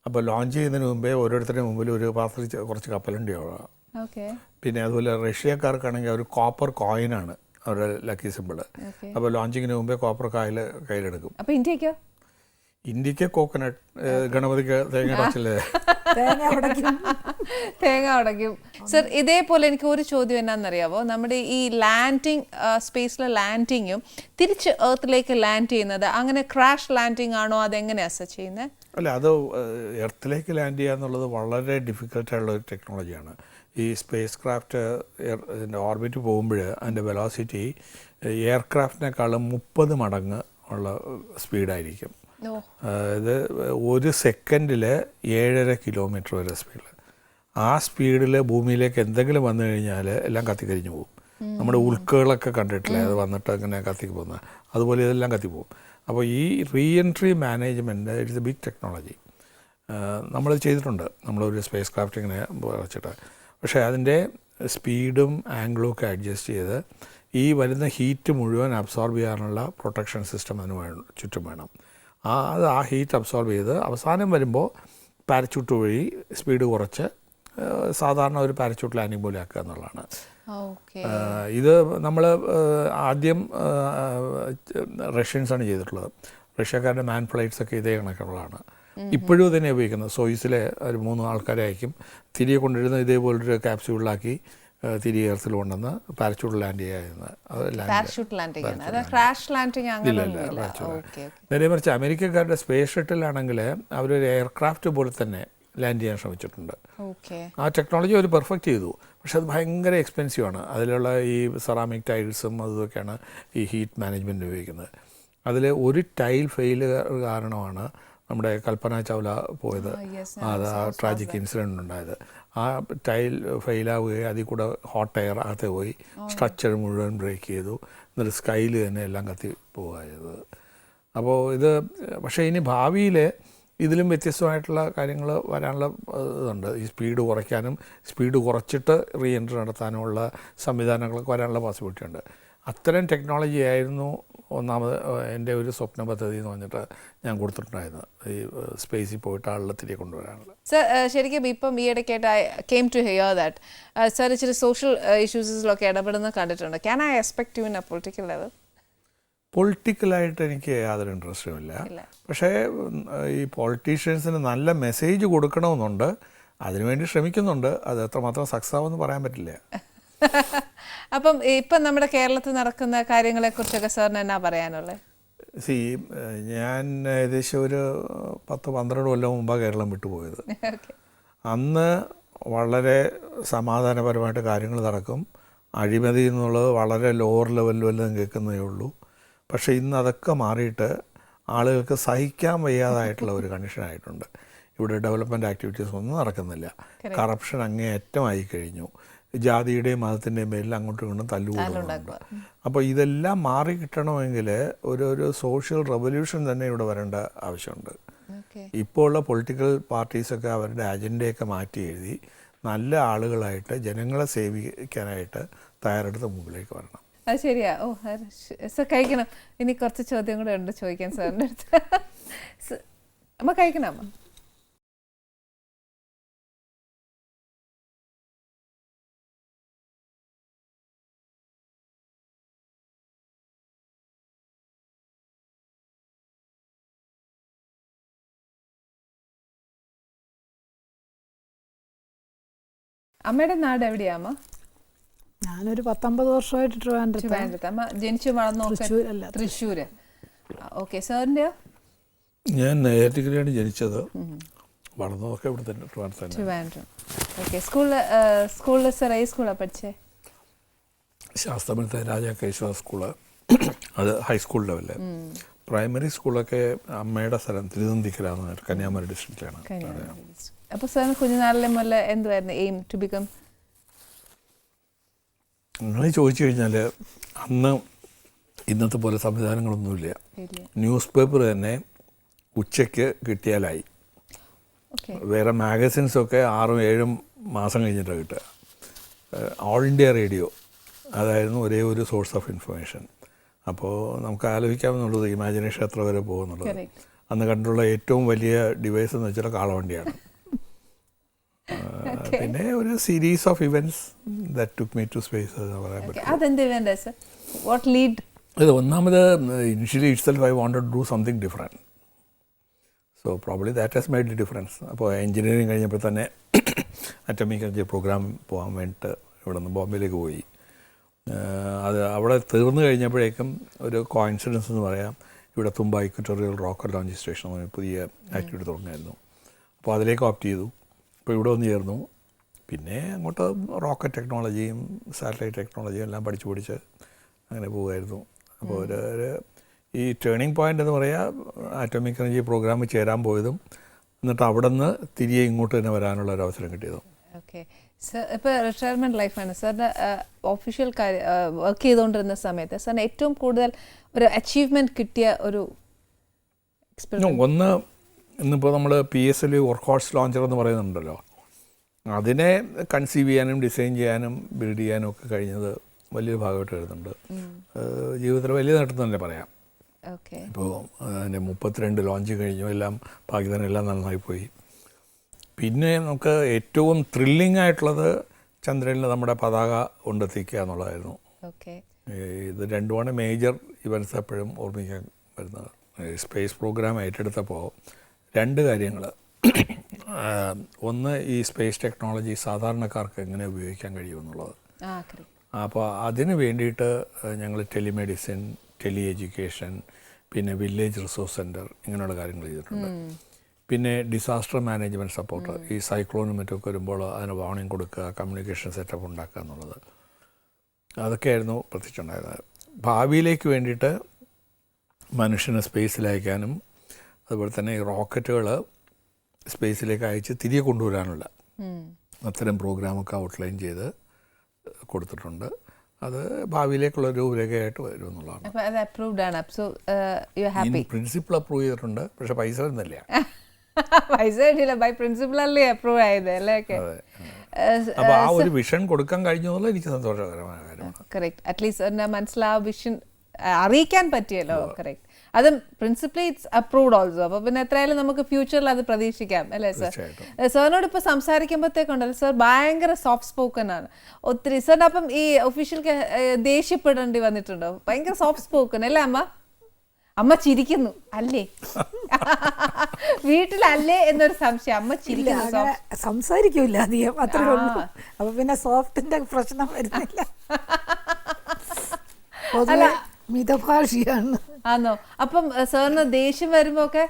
അപ്പോൾ ലോഞ്ച് ചെയ്യുന്നതിന് മുമ്പേ ഓരോരുത്തരുടെ മുമ്പിൽ ഒരു പാത്രത്തിൽ കുറച്ച് കപ്പലണ്ടിയാണ്. ഓക്കെ. പിന്നെ അതുപോലെ റഷ്യക്കാർക്കാണെങ്കിൽ ഒരു കോപ്പർ കോയിനാണ് അവരുടെ ലക്കി സിമ്പിൾ. അപ്പോൾ ലോഞ്ചിങ്ങിന് മുമ്പേ കോപ്പർ കോയിൽ കയ്യിലെടുക്കും. അപ്പൊ ഇന്ത്യക്കോ? ഇന്ത്യക്ക് കോക്കനട്ട്, ഗണപതിക്ക് തേങ്ങ അടച്ചില്ലേ, തേങ്ങ ഉടയ്ക്കും. സർ, ഇതേപോലെ എനിക്ക് ഒരു ചോദ്യം എന്നാന്നറിയാവോ, നമ്മുടെ ഈ ലാൻഡിങ്, സ്പേസിലെ ലാൻഡിങ്ങും തിരിച്ച് എർത്തിലേക്ക് ലാൻഡ് ചെയ്യുന്നത് അങ്ങനെ ക്രാഷ് ലാൻഡിങ് ആണോ, അതെങ്ങനെയാ സർ ചെയ്യുന്നത്? അല്ല, അത് എർത്തിലേക്ക് ലാൻഡ് ചെയ്യുക എന്നുള്ളത് വളരെ ഡിഫിക്കൽട്ടായുള്ള ഒരു ടെക്നോളജിയാണ്. ഈ സ്പേസ് ക്രാഫ്റ്റ് ഓർബിറ്റ് പോകുമ്പോൾ അതിൻ്റെ വെലോസിറ്റി എയർക്രാഫ്റ്റിനേക്കാളും 30 മടങ്ങ് ഉള്ള സ്പീഡായിരിക്കും. ഇത് 1 സെക്കൻഡിൽ 7.5 കിലോമീറ്റർ വരെ സ്പീഡ്. ആ സ്പീഡിൽ ഭൂമിയിലേക്ക് എന്തെങ്കിലും വന്നു കഴിഞ്ഞാൽ എല്ലാം കത്തിക്കരിഞ്ഞു പോകും. നമ്മുടെ ഉൽക്കകളൊക്കെ കണ്ടിട്ടില്ലേ, അത് വന്നിട്ട് അങ്ങനെ കത്തിക്ക് പോകുന്നത്, അതുപോലെ ഇതെല്ലാം കത്തിപ്പോകും. അപ്പോൾ ഈ re entry management it's a big technology. നമ്മൾ ചെയ്തിട്ടുണ്ട്, നമ്മളൊരു സ്പേസ് ക്രാഫ്റ്റ് ഇങ്ങനെ വെച്ചിട്ട്. പക്ഷേ അതിൻ്റെ സ്പീഡും ആംഗിളും ഒക്കെ അഡ്ജസ്റ്റ് ചെയ്ത് ഈ വരുന്ന ഹീറ്റ് മുഴുവൻ അബ്സോർബ് ചെയ്യാനുള്ള പ്രൊട്ടക്ഷൻ സിസ്റ്റം അതിന് ചുറ്റും വേണം. ആ ഹീറ്റ് അബ്സോർബ് ചെയ്ത് അവസാനം വരുമ്പോൾ പാരച്യൂട്ട് വഴി സ്പീഡ് കുറച്ച് സാധാരണ ഒരു പാരച്യൂട്ട് ലാൻഡിങ് പോലെ ആക്കുക എന്നുള്ളതാണ്. ഇത് നമ്മൾ ആദ്യം റഷ്യൻസാണ് ചെയ്തിട്ടുള്ളത്. റഷ്യക്കാരുടെ മാൻ ഫ്ലൈറ്റ്സ് ഒക്കെ ഇതേ കണക്കുള്ളതാണ്. ഇപ്പോഴും ഇതിനെ ഉപയോഗിക്കുന്നത്. സോയിസിലെ ഒരു 3 ആൾക്കാരെ അയക്കും, തിരികെ കൊണ്ടിരുന്ന ഇതേപോലൊരു ക്യാപ്സ്യൂളിലാക്കി തിരികെ എർത്തിൽ കൊണ്ടുവന്ന് പാരച്യൂട്ട് ലാൻഡ് ചെയ്യുന്നത്. നേരെ മറിച്ച് അമേരിക്കക്കാരുടെ സ്പേസ് ഷട്ടിലാണെങ്കിൽ അവരൊരു എയർക്രാഫ്റ്റ് പോലെ തന്നെ ലാൻഡ് ചെയ്യാൻ ശ്രമിച്ചിട്ടുണ്ട്. ആ ടെക്നോളജി അവർ പെർഫെക്റ്റ് ചെയ്തു. പക്ഷെ അത് ഭയങ്കര എക്സ്പെൻസീവാണ്. അതിലുള്ള ഈ സെറാമിക് ടൈൽസും അതൊക്കെയാണ് ഈ ഹീറ്റ് മാനേജ്മെൻറ്റ് ഉപയോഗിക്കുന്നത്. അതിൽ ഒരു ടൈൽ ഫെയിൽ കാരണമാണ് നമ്മുടെ കൽപ്പന ചൗല പോയത്. അത് ആ ട്രാജിക് ഇൻസിഡൻറ്റ് ഉണ്ടായത്. ആ ടൈൽ ഫെയിലാവുകയും അതിൽ കൂടെ ഹോട്ട് എയർ അകത്ത് പോയി സ്ട്രക്ചർ മുഴുവൻ ബ്രേക്ക് ചെയ്തു. എന്നിട്ട് സ്കൈയിൽ തന്നെ എല്ലാം കത്തി പോവുകയത്. അപ്പോൾ ഇത് പക്ഷേ ഇനി ഭാവിയിൽ ഇതിലും വ്യത്യസ്തമായിട്ടുള്ള കാര്യങ്ങൾ വരാനുള്ള ഇതുണ്ട്. ഈ സ്പീഡ് കുറയ്ക്കാനും സ്പീഡ് കുറച്ചിട്ട് റീ എൻട്രി നടത്താനുമുള്ള സംവിധാനങ്ങളൊക്കെ വരാനുള്ള പോസിബിലിറ്റി ഉണ്ട്. അത്തരം ടെക്നോളജി ആയിരുന്നു ഒന്നാമത് എൻ്റെ ഒരു സ്വപ്ന പദ്ധതി എന്ന് പറഞ്ഞിട്ട് ഞാൻ കൊടുത്തിട്ടുണ്ടായിരുന്നു, ഈ സ്പേസിൽ പോയിട്ട് ആളുടെ തിരികെ കൊണ്ടുവരാനുള്ള. സർ, ശരിക്കും ഇപ്പം ഈ ഇടയ്ക്കായിട്ട് I came to here that sir ഇച്ചിരി സോഷ്യൽ ഇഷ്യൂസിലൊക്കെ ഇടപെടുന്നത് കണ്ടിട്ടുണ്ട്. Can I expect you in a political level? പൊളിറ്റിക്കലായിട്ട് എനിക്ക് യാതൊരു ഇൻട്രസ്റ്റും ഇല്ല. പക്ഷേ ഈ പൊളിറ്റീഷ്യൻസിന് നല്ല മെസ്സേജ് കൊടുക്കണമെന്നുണ്ട്, അതിനുവേണ്ടി ശ്രമിക്കുന്നുണ്ട്. അത് എത്രമാത്രം സക്സസ് ആവുമെന്ന് പറയാൻ പറ്റില്ല. അപ്പം ഇപ്പം നമ്മുടെ കേരളത്തിൽ നടക്കുന്ന കാര്യങ്ങളെക്കുറിച്ചൊക്കെ സാറിന് എന്നാ പറയാനുള്ളത്? ഞാൻ ഏകദേശം ഒരു 10-12 കൊല്ലം മുമ്പാണ് കേരളം വിട്ടുപോയത്. അന്ന് വളരെ സമാധാനപരമായിട്ട് കാര്യങ്ങൾ നടക്കും. അഴിമതി എന്നുള്ളത് വളരെ ലോവർ ലെവലിൽ വല്ലതും കേൾക്കുന്നതേ ഉള്ളൂ. പക്ഷേ ഇന്ന് അതൊക്കെ മാറിയിട്ട് ആളുകൾക്ക് സഹിക്കാൻ വയ്യാതായിട്ടുള്ള ഒരു കണ്ടീഷനായിട്ടുണ്ട്. ഇവിടെ ഡെവലപ്മെൻറ്റ് ആക്ടിവിറ്റീസ് ഒന്നും നടക്കുന്നില്ല. കറപ്ഷൻ അങ്ങേയറ്റമായി കഴിഞ്ഞു. ജാതിയുടെയും മതത്തിൻ്റെയും പേരിൽ അങ്ങോട്ടും ഇങ്ങോട്ടും തല്ലുകൂടുന്നുണ്ട്. അപ്പോൾ ഇതെല്ലാം മാറി കിട്ടണമെങ്കിൽ ഒരു സോഷ്യൽ റെവല്യൂഷൻ തന്നെ ഇവിടെ വരേണ്ട ആവശ്യമുണ്ട്. ഇപ്പോൾ ഉള്ള പൊളിറ്റിക്കൽ പാർട്ടീസൊക്കെ അവരുടെ അജണ്ടയൊക്കെ മാറ്റി എഴുതി നല്ല ആളുകളായിട്ട് ജനങ്ങളെ സേവിക്കാനായിട്ട് തയ്യാറെടുത്ത് മുമ്പിലേക്ക് വരണം. അത് ശരിയാ. ഓ സർ കഴിക്കണം. ഇനി കുറച്ച് ചോദ്യം കൂടെ ഉണ്ട് ചോദിക്കാൻ സാറിൻ്റെ അടുത്ത്. അമ്മ കഴിക്കണം. അമ്മ അമ്മയുടെ നാട് എവിടെയാമ്മ? ഞാനൊരു 19 വർഷമായിട്ട് ട്രിവാൻഡ്രത്ത്. അമ്മ ജനിച്ചു വളർന്നു? തൃശ്ശൂര്. ഓക്കെ. സാറിൻ്റെയോ? ഞാൻ നേരത്തെയാണ് ജനിച്ചത്, വളർന്നതൊക്കെ ഇവിടെ തന്നെ ട്രിവാൻഡ്രം. ഓക്കെ. സ്കൂളിൽ സാർ ഏത് സ്കൂളാണ് പഠിച്ചത്? ശാസ്ത്രമത്തെ രാജാക്കേശ്വര സ്കൂള്, അത് ഹൈസ്കൂൾ ലെവല്. പ്രൈമറി സ്കൂളൊക്കെ അമ്മയുടെ സ്ഥലം തിരുവനന്തപുരം, കന്യാകുമാരി ഡിസ്ട്രിക്റ്റിലാണ്. അപ്പോൾ സാറിന് കുഞ്ഞുനാളിലെ മുതൽ എന്തുവായിരുന്നു എയിം ടു ബിക്കം? നിങ്ങൾ ചോദിച്ചു കഴിഞ്ഞാൽ അന്ന് ഇന്നത്തെ പോലെ സംവിധാനങ്ങളൊന്നുമില്ല. ന്യൂസ് പേപ്പർ തന്നെ ഉച്ചയ്ക്ക് കിട്ടിയാലായി. വേറെ മാഗസിൻസൊക്കെ 6-7 മാസം കഴിഞ്ഞിട്ടാണ് കിട്ടുക. ഓൾ ഇന്ത്യ റേഡിയോ അതായിരുന്നു ഒരേ ഒരു സോഴ്സ് ഓഫ് ഇൻഫർമേഷൻ. അപ്പോൾ നമുക്ക് ആലോചിക്കാമെന്നുള്ളത് ഇമാജിനേഷൻ എത്ര വരെ പോകുന്നുള്ളത്. അന്ന് കണ്ടുള്ള ഏറ്റവും വലിയ ഡിവൈസ് എന്ന് വെച്ചാൽ കാളവണ്ടിയാണ്. പിന്നെ ഒരു series of events that took me to space എന്ന് പറയാൻ പറ്റും. ഇത് ഒന്നാമത് initially itself I wanted to do something different. So probably that has made the difference. അപ്പോൾ എഞ്ചിനീയറിംഗ് കഴിഞ്ഞപ്പോൾ തന്നെ അറ്റോമിക് എനർജി പ്രോഗ്രാം പോകാൻ വേണ്ടിയിട്ട് ഇവിടെ നിന്ന് ബോംബെയിലേക്ക് പോയി. അത് അവിടെ തീർന്നു കഴിഞ്ഞപ്പോഴേക്കും ഒരു കോയിൻസിഡൻസ് എന്ന് പറയാം, ഇവിടെ തുമ്പ ഇക്വറ്റോറിയൽ റോക്കറ്റ് ലോഞ്ചിങ് സ്റ്റേഷൻ എന്ന് പുതിയ ആക്ടിവിറ്റി തുടങ്ങിയായിരുന്നു. അപ്പോൾ അതിലേക്ക് ഓപ്റ്റ് ചെയ്തു. അപ്പോൾ ഇവിടെ വന്ന് ചേർന്നു. പിന്നെ അങ്ങോട്ട് റോക്കറ്റ് ടെക്നോളജിയും സാറ്റലൈറ്റ് ടെക്നോളജിയും എല്ലാം പഠിച്ച് അങ്ങനെ പോകുമായിരുന്നു. അപ്പോൾ ഒരു ഈ ടേണിംഗ് പോയിൻ്റ് എന്ന് പറയാം ആറ്റോമിക് എനർജി പ്രോഗ്രാം ചേരാൻ പോയതും എന്നിട്ട് അവിടെ നിന്ന് തിരികെ ഇങ്ങോട്ട് തന്നെ വരാനുള്ള ഒരു അവസരം കിട്ടിയതും. ഓക്കെ സർ, ഇപ്പോൾ റിട്ടയർമെൻറ്റ് ലൈഫാണ് സാറിൻ്റെ ഒഫീഷ്യൽ വർക്ക് ചെയ്തുകൊണ്ടിരുന്ന സമയത്ത് സാറിന് ഏറ്റവും കൂടുതൽ ഒരു അച്ചീവ്മെൻറ്റ് കിട്ടിയ ഒരു എക്സ്പീരിയൻസ്? ഒന്ന് ഇന്നിപ്പോൾ നമ്മൾ PSL വർക്ക് ഹോഴ്സ് ലോഞ്ചർ എന്ന് പറയുന്നുണ്ടല്ലോ, അതിനെ കൺസീവ് ചെയ്യാനും ഡിസൈൻ ചെയ്യാനും ബിൽഡ് ചെയ്യാനും ഒക്കെ കഴിഞ്ഞത് വലിയൊരു ഭാഗമായിട്ട് വരുന്നുണ്ട്. ജീവിതത്തിൽ വലിയ നേട്ടം തന്നെ പറയാം. ഇപ്പോൾ അതിൻ്റെ 32 ലോഞ്ച് കഴിഞ്ഞു, എല്ലാം ഭാഗ്യത്തിനെല്ലാം നന്നായി പോയി. പിന്നെ നമുക്ക് ഏറ്റവും ത്രില്ലിംഗ് ആയിട്ടുള്ളത് ചന്ദ്രനിൽ നമ്മുടെ പതാക കൊണ്ടെത്തിക്കുക എന്നുള്ളതായിരുന്നു. ഇത് രണ്ടുമാണ് മേജർ ഇവൻറ്റ്സ് എപ്പോഴും ഓർമ്മിക്കാൻ വരുന്നത്. സ്പേസ് പ്രോഗ്രാം ഏറ്റെടുത്തപ്പോൾ 2 കാര്യങ്ങൾ. ഒന്ന്, ഈ സ്പേസ് ടെക്നോളജി സാധാരണക്കാർക്ക് എങ്ങനെ ഉപയോഗിക്കാൻ കഴിയുമെന്നുള്ളത്. അപ്പോൾ അതിന് വേണ്ടിയിട്ട് ഞങ്ങൾ ടെലിമെഡിസിൻ, ടെലി എഡ്യൂക്കേഷൻ, പിന്നെ വില്ലേജ് റിസോഴ്സ് സെൻറ്റർ ഇങ്ങനെയുള്ള കാര്യങ്ങൾ ചെയ്തിട്ടുണ്ട്. പിന്നെ ഡിസാസ്റ്റർ മാനേജ്മെൻറ്റ് സപ്പോർട്ട്, ഈ സൈക്ലോണും മറ്റൊക്കെ വരുമ്പോൾ അതിന് വാർണിംഗ് കൊടുക്കുക, കമ്മ്യൂണിക്കേഷൻ സെറ്റപ്പ് ഉണ്ടാക്കുക എന്നുള്ളത്, അതൊക്കെയായിരുന്നു പ്രത്യേകിച്ചുണ്ടായിരുന്നത്. ഭാവിയിലേക്ക് വേണ്ടിയിട്ട് മനുഷ്യനെ സ്പേസിലയക്കാനും അതുപോലെ തന്നെ ഈ റോക്കറ്റുകൾ സ്പേസിലേക്ക് അയച്ച് തിരികെ കൊണ്ടുവരാനുള്ള അത്തരം പ്രോഗ്രാമൊക്കെ ഔട്ട്ലൈൻ ചെയ്ത് കൊടുത്തിട്ടുണ്ട്. അത് ഭാവിയിലേക്കുള്ള രൂപരേഖയായിട്ട് വരും എന്നുള്ളതാണ്. പ്രിൻസിപ്പിൾ അപ്രൂവ് ചെയ്തിട്ടുണ്ട്, പക്ഷെ പൈസ വരുന്നില്ല. പൈസ കിട്ടിയില്ല, ബൈ പ്രിൻസിപ്പിൾ അല്ലേ അപ്രൂവ് ആയത് അല്ലേ? അപ്പോൾ ആ ഒരു വിഷൻ കൊടുക്കാൻ കഴിഞ്ഞു എന്നുള്ള എനിക്ക് സന്തോഷകരമായ കാര്യമാണ്. കറക്റ്റ്, അറ്റ്ലീസ്റ്റ് മനസ്സിലാ വിഷൻ അറിയിക്കാൻ പറ്റിയല്ലോ. കറക്റ്റ്, അതും പ്രിൻസിപ്പലി ഇറ്റ്സ് അപ്രൂവ്ഡ് ഓൾസോ. അപ്പോൾ പിന്നെ എത്രയായാലും നമുക്ക് ഫ്യൂച്ചറിൽ അത് പ്രതീക്ഷിക്കാം അല്ലേ സർ? സാറിനോട് ഇപ്പോൾ സംസാരിക്കുമ്പോഴത്തേക്കുണ്ടല്ലോ സാർ ഭയങ്കര സോഫ്റ്റ് സ്പോക്കൺ ആണ് ഒത്തിരി. സാറിന് അപ്പം ഈ ഒഫീഷ്യൽ ദേഷ്യപ്പെടേണ്ടി വന്നിട്ടുണ്ടോ? ഭയങ്കര സോഫ്റ്റ് സ്പോക്കൺ അല്ലേ അമ്മ? അമ്മ ചിരിക്കുന്നു അല്ലേ? വീട്ടിലല്ലേ എന്നൊരു സംശയം. അമ്മ ചിരിക്കുന്നു, സംസാരിക്കൂല അധികം, അത്രേ ഉള്ളൂ. അപ്പൊ പിന്നെ സോഫ്റ്റിന്റെ പ്രശ്നം വരുന്നില്ല. മിതഭാഷിയാണ്. ആണോ? അപ്പം സാറിന് ദേഷ്യം വരുമ്പോ ഒക്കെ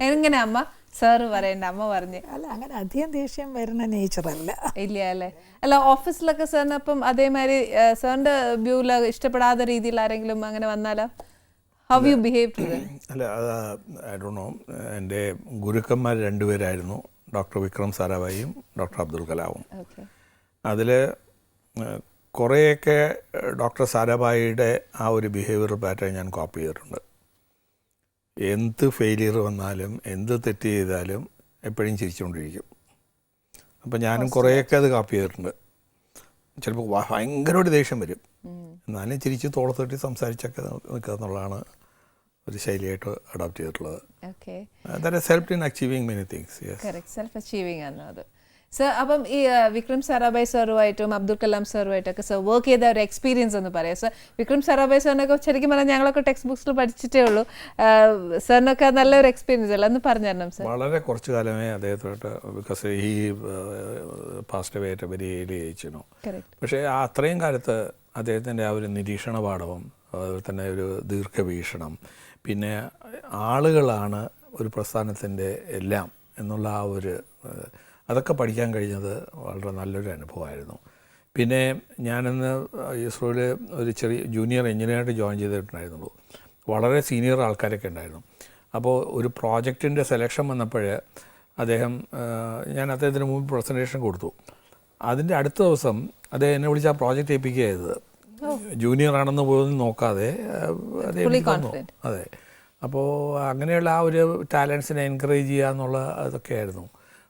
എങ്ങനെ അമ്മ? സാറ് പറയണ്ട, അമ്മ പറഞ്ഞ്. അല്ല, അങ്ങനെ അധികം ദേഷ്യം വരുന്ന നേച്ചറല്ല. ഇല്ല അല്ലേ? അല്ല, ഓഫീസിലൊക്കെ സാറിന് അപ്പം അതേമാതിരി സാറിന്റെ വ്യൂവില് ഇഷ്ടപ്പെടാത്ത രീതിയിൽ ആരെങ്കിലും അങ്ങനെ വന്നാലോ? How you behave to them? അല്ല, ഐ ഡോണ്ട് നോ. എൻ്റെ ഗുരുക്കന്മാർ 2 പേരായിരുന്നു, ഡോക്ടർ വിക്രം സാരാഭായിയും ഡോക്ടർ അബ്ദുൽ കലാമും. അതിൽ കുറേയൊക്കെ ഡോക്ടർ സാരാഭായിയുടെ ആ ഒരു ബിഹേവിയറൽ പാറ്റേൺ ഞാൻ കോപ്പി ചെയ്തിട്ടുണ്ട്. എന്ത് ഫെയിലിയർ വന്നാലും എന്ത് തെറ്റ് ചെയ്താലും എപ്പോഴും ചിരിച്ചുകൊണ്ടിരിക്കും. അപ്പം ഞാനും കുറേയൊക്കെ അത് കോപ്പി ചെയ്തിട്ടുണ്ട്. ചിലപ്പോൾ ഭയങ്കരമായിട്ട് ദേഷ്യം വരും, എന്നാലും ചിരിച്ച് തോളത്തൊട്ടി സംസാരിച്ചൊക്കെ നിൽക്കുക എന്നുള്ളതാണ് ഒരു ശൈലിയായിട്ട് അഡോപ്റ്റ് ചെയ്തിട്ടുള്ളത്. That has helped in achieving many things. Correct, self achieving ആണ് അത്. സർ, അപ്പം ഈ വിക്രം സാരാഭായ് സാറുമായിട്ടും അബ്ദുൽ കലാം സാറുമായിട്ടൊക്കെ സർ വർക്ക് ചെയ്ത ഒരു എക്സ്പീരിയൻസ് എന്ന് പറയാം. സർ, വിക്രം സാരാഭായ് സാറിനൊക്കെ ശരിക്കും പറഞ്ഞാൽ ഞങ്ങളൊക്കെ ടെക്സ്റ്റ് ബുക്സിൽ പഠിച്ചിട്ടേ ഉള്ളൂ. സാറിനൊക്കെ നല്ലൊരു എക്സ്പീരിയൻസ് അല്ല, ഒന്ന് പറഞ്ഞു തരണം സർ. വളരെ കുറച്ച് കാലമേ അദ്ദേഹത്തോട്ട്, ബിക്കോസ് ഈ past away at A very early age. പക്ഷേ അത്രയും കാലത്ത് അദ്ദേഹത്തിൻ്റെ ആ ഒരു നിരീക്ഷണ പാഠവും അതുപോലെ തന്നെ ഒരു ദീർഘവീക്ഷണം, പിന്നെ ആളുകളാണ് ഒരു പ്രസ്ഥാനത്തിൻ്റെ എല്ലാം എന്നുള്ള ആ ഒരു അതൊക്കെ പഠിക്കാൻ കഴിഞ്ഞത് വളരെ നല്ലൊരു അനുഭവമായിരുന്നു. പിന്നെ ഞാനിന്ന് ഇസ്രോയിൽ ഒരു ചെറിയ ജൂനിയർ എഞ്ചിനീയറായിട്ട് ജോയിൻ ചെയ്തിട്ടുണ്ടായിരുന്നുള്ളൂ. വളരെ സീനിയർ ആൾക്കാരൊക്കെ ഉണ്ടായിരുന്നു. അപ്പോൾ ഒരു പ്രോജക്റ്റിൻ്റെ സെലക്ഷൻ വന്നപ്പോൾ ഞാൻ അദ്ദേഹത്തിന് മുമ്പ് പ്രസൻറ്റേഷൻ കൊടുത്തു. അതിൻ്റെ അടുത്ത ദിവസം അത് എന്നെ വിളിച്ച് ആ പ്രോജക്റ്റ് ഏൽപ്പിക്കുക ചെയ്തത്. ജൂനിയർ ആണെന്ന് പോലും നോക്കാതെ അത് എനിക്ക് തന്നു. അതെ. അപ്പോൾ അങ്ങനെയുള്ള ആ ഒരു ടാലൻസിനെ എൻകറേജ് ചെയ്യുക എന്നുള്ള അതൊക്കെയായിരുന്നു.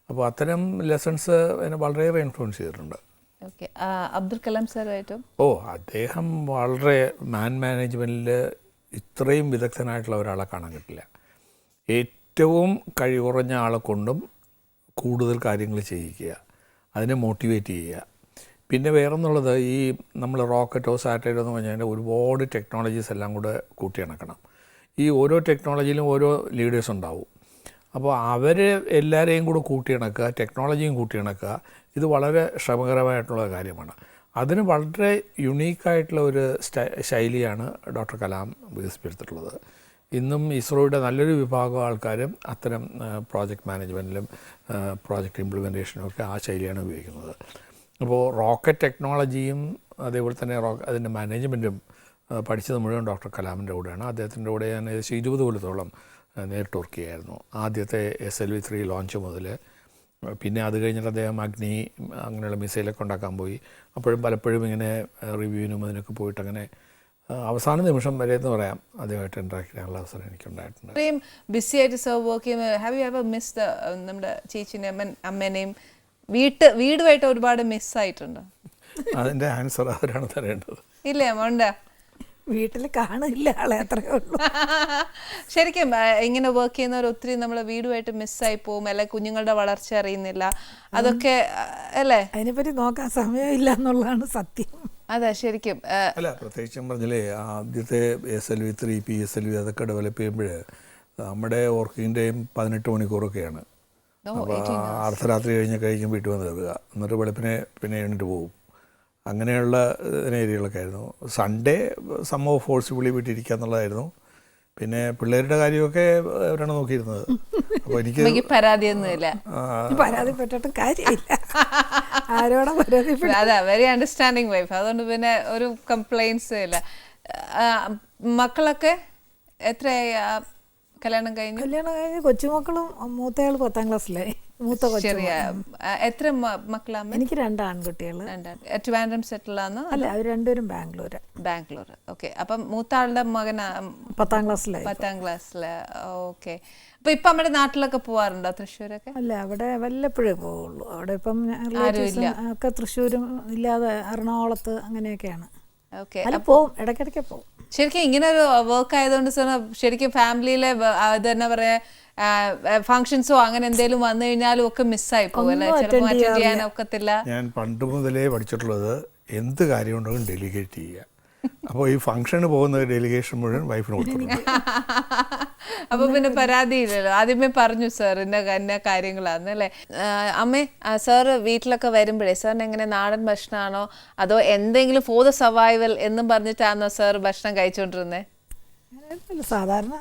അപ്പോൾ അത്തരം ലെസൺസ് എന്നെ വളരെയേറെ ഇൻഫ്ലുവൻസ് ചെയ്തിട്ടുണ്ട്. ഓക്കെ. അബ്ദുൽ കലാം സാറുമായിട്ടും? അദ്ദേഹം വളരെ മാനേജ്മെൻറ്റിൽ ഇത്രയും വിദഗ്ധനായിട്ടുള്ള ഒരാളെ കാണാൻ കിട്ടില്ല. ഏറ്റവും കഴിവുറഞ്ഞ ആളെ കൊണ്ടും കൂടുതൽ കാര്യങ്ങൾ ചെയ്യിക്കുക, അതിനെ മോട്ടിവേറ്റ് ചെയ്യുക. പിന്നെ വേറൊന്നുള്ളത്, ഈ നമ്മൾ റോക്കറ്റോ സാറ്റലൈറ്റോ എന്ന് പറഞ്ഞാൽ ഒരുപാട് ടെക്നോളജീസ് എല്ലാം കൂടെ കൂട്ടിയിണക്കണം. ഈ ഓരോ ടെക്നോളജിയിലും ഓരോ ലീഡേഴ്സ് ഉണ്ടാവും. അപ്പോൾ അവർ എല്ലാവരെയും കൂടെ കൂട്ടിയിണക്കുക, ടെക്നോളജിയും കൂട്ടിയിണക്കുക, ഇത് വളരെ ശ്രമകരമായിട്ടുള്ള കാര്യമാണ്. അതിന് വളരെ യുണീക്കായിട്ടുള്ള ഒരു ശൈലിയാണ് ഡോക്ടർ കലാം വികസിപ്പിച്ചിട്ടുള്ളത്. ഇന്നും ഇസ്രോയുടെ നല്ലൊരു വിഭാഗം ആൾക്കാരും അത്തരം പ്രോജക്റ്റ് മാനേജ്മെൻറ്റിലും പ്രോജക്റ്റ് ഇംപ്ലിമെൻറ്റേഷനും ഒക്കെ ആ ശൈലിയാണ് ഉപയോഗിക്കുന്നത്. അപ്പോൾ റോക്കറ്റ് ടെക്നോളജിയും അതേപോലെ തന്നെ അതിൻ്റെ മാനേജ്മെൻറ്റും പഠിച്ചത് മുഴുവൻ ഡോക്ടർ കലാമിൻ്റെ കൂടെയാണ്. അദ്ദേഹത്തിൻ്റെ കൂടെ ഞാൻ ഏകദേശം 20 കൊല്ലത്തോളം നേരിട്ട് വർക്ക് ചെയ്യായിരുന്നു. ആദ്യത്തെ SLV-3 ലോഞ്ച് മുതൽ. പിന്നെ അത് കഴിഞ്ഞിട്ട് അദ്ദേഹം അഗ്നി അങ്ങനെയുള്ള മിസൈലൊക്കെ ഉണ്ടാക്കാൻ പോയി. അപ്പോഴും പലപ്പോഴും ഇങ്ങനെ റിവ്യൂവിനും അതിനൊക്കെ പോയിട്ട് അങ്ങനെ അവസാന നിമിഷം വരെ എന്ന് പറയാം അദ്ദേഹമായിട്ട് ഇൻട്രാക്ട് ചെയ്യാനുള്ള അവസരം എനിക്കുണ്ടായിട്ടുണ്ട്. ഇത്രയും ബിസി ആയിട്ട് സർവ് വർക്ക് ചെയ്യുമ്പോൾ ഹാവ് യു എവർ മിസ്ഡ് നമ്മുടെ ചേച്ചിനെ അമ്മേനെയും വീടുമായിട്ട് ഒരുപാട് മിസ്സായിട്ടുണ്ട്? അതിൻ്റെ ആൻസർ അവരാണ് തരേണ്ടത്. ഇല്ലേ മോണ്ട? വീട്ടിൽ കാണില്ല ആളെ, അത്രയേ ഉള്ളൂ. ശരിക്കും ഇങ്ങനെ വർക്ക് ചെയ്യുന്നവർ ഒത്തിരി നമ്മളെ വീടുമായിട്ട് മിസ്സായി പോകും, അല്ലെ കുഞ്ഞുങ്ങളുടെ വളർച്ച അറിയുന്നില്ല, അതൊക്കെ അല്ലേ? അതിനെപ്പറ്റി നോക്കാൻ സമയമില്ല എന്നുള്ളതാണ് സത്യം. അതെ ശരിക്കും. അല്ല, പ്രത്യേകിച്ചും പറഞ്ഞില്ലേ ആദ്യത്തെ SLV-3 PSLV അതൊക്കെ ഡെവലപ്പ് ചെയ്യുമ്പോൾ നമ്മുടെ വർക്കിംഗ് ടൈം 18 മണിക്കൂറൊക്കെയാണ്. അപ്പോൾ അർദ്ധരാത്രി കഴിക്കും വീട്ടിൽ വന്ന് കയറുക, എന്നിട്ട് വെളുപ്പിനെ പിന്നെ എഴുന്നിട്ട് പോകും. അങ്ങനെയുള്ള ഏരിയകളൊക്കെ ആയിരുന്നു. സൺഡേ സമോ ഫോഴ്സിബിളി വീട്ടിലിരിക്കുക എന്നുള്ളതായിരുന്നു. പിന്നെ പിള്ളേരുടെ കാര്യമൊക്കെ അവരാണ് നോക്കിയിരുന്നത്. അപ്പോൾ എനിക്ക് പരാതിയൊന്നുമില്ല, പരാതിപ്പെട്ടിട്ട് കാര്യമില്ല, ആരോടെ പരാതിപ്പെട്ടു. അതാ വെരി അണ്ടർസ്റ്റാൻഡിങ് വൈഫ്, അതുകൊണ്ട് പിന്നെ ഒരു കംപ്ലൈൻസും ഇല്ല. മക്കളൊക്കെ എത്രയായി കല്യാണം കഴിഞ്ഞു? കൊച്ചുമക്കളും മൂത്തയാൾ 10ാം ക്ലാസ്സിലായി. മൂത്ത ചെറിയ എത്ര മക്കളാണ്? എനിക്ക് 2 ആൺകുട്ടികൾ. ട്രിവാൻഡ്രം സെറ്റിൽ ആണ്? അല്ല, അവർ രണ്ടുപേരും ബാംഗ്ലൂർ. ഓക്കെ. അപ്പം മൂത്ത ആളുടെ മകൻ 10ാം ക്ലാസ്സിലായി. 10ാം ക്ലാസ്സില്. ഓക്കെ. അപ്പൊ ഇപ്പൊ നമ്മുടെ നാട്ടിലൊക്കെ പോവാറുണ്ടോ, തൃശ്ശൂരൊക്കെ? അല്ല, അവിടെ വല്ലപ്പോഴേ പോവുള്ളൂ. അവിടെ ഇപ്പം ഒക്കെ തൃശ്ശൂരും ഇല്ലാതെ എറണാകുളത്ത് അങ്ങനെയൊക്കെയാണ്. ഓക്കെ. അല്ല, പോവും, ഇടയ്ക്കിടയ്ക്ക് പോവും. ശരിക്കും ഇങ്ങനെ ഒരു വർക്ക് ആയതുകൊണ്ട് ശരിക്കും ഫാമിലിയിലെ ഇതെന്നാ പറയാ ഫങ്ഷൻസോ അങ്ങനെ എന്തെങ്കിലും വന്നു കഴിഞ്ഞാലും ഒക്കെ മിസ്സായി പോകും അല്ലേ? ചിലപ്പോൾ അറ്റൻഡ് ചെയ്യാനൊക്കത്തില്ല. ഞാൻ പണ്ട് മുതലേ പഠിച്ചിട്ടുള്ളത് എന്ത് കാര്യം ഉണ്ടെങ്കിലും ഡെലിഗേറ്റ് ചെയ്യുക. അപ്പോൾ ഈ ഫംഗ്ഷന് പോകുന്ന ഡെലിഗേഷൻ മുഴുവൻ വൈഫിന് കൊടുത്തിട്ടുണ്ട്. അപ്പൊ പിന്നെ പരാതിയില്ലല്ലോ. ആദ്യമേ പറഞ്ഞു സാർ ഇന്ന കാര്യങ്ങളാണ് അല്ലേ? അമ്മേ, സാറ് വീട്ടിലൊക്കെ വരുമ്പോഴേ സാറിന് എങ്ങനെ നാടൻ ഭക്ഷണമാണോ അതോ എന്തെങ്കിലും ഫോർ ദ സർവൈവൽ എന്നും പറഞ്ഞിട്ടാണോ സാർ ഭക്ഷണം കഴിച്ചോണ്ടിരുന്നേ? സാധാരണ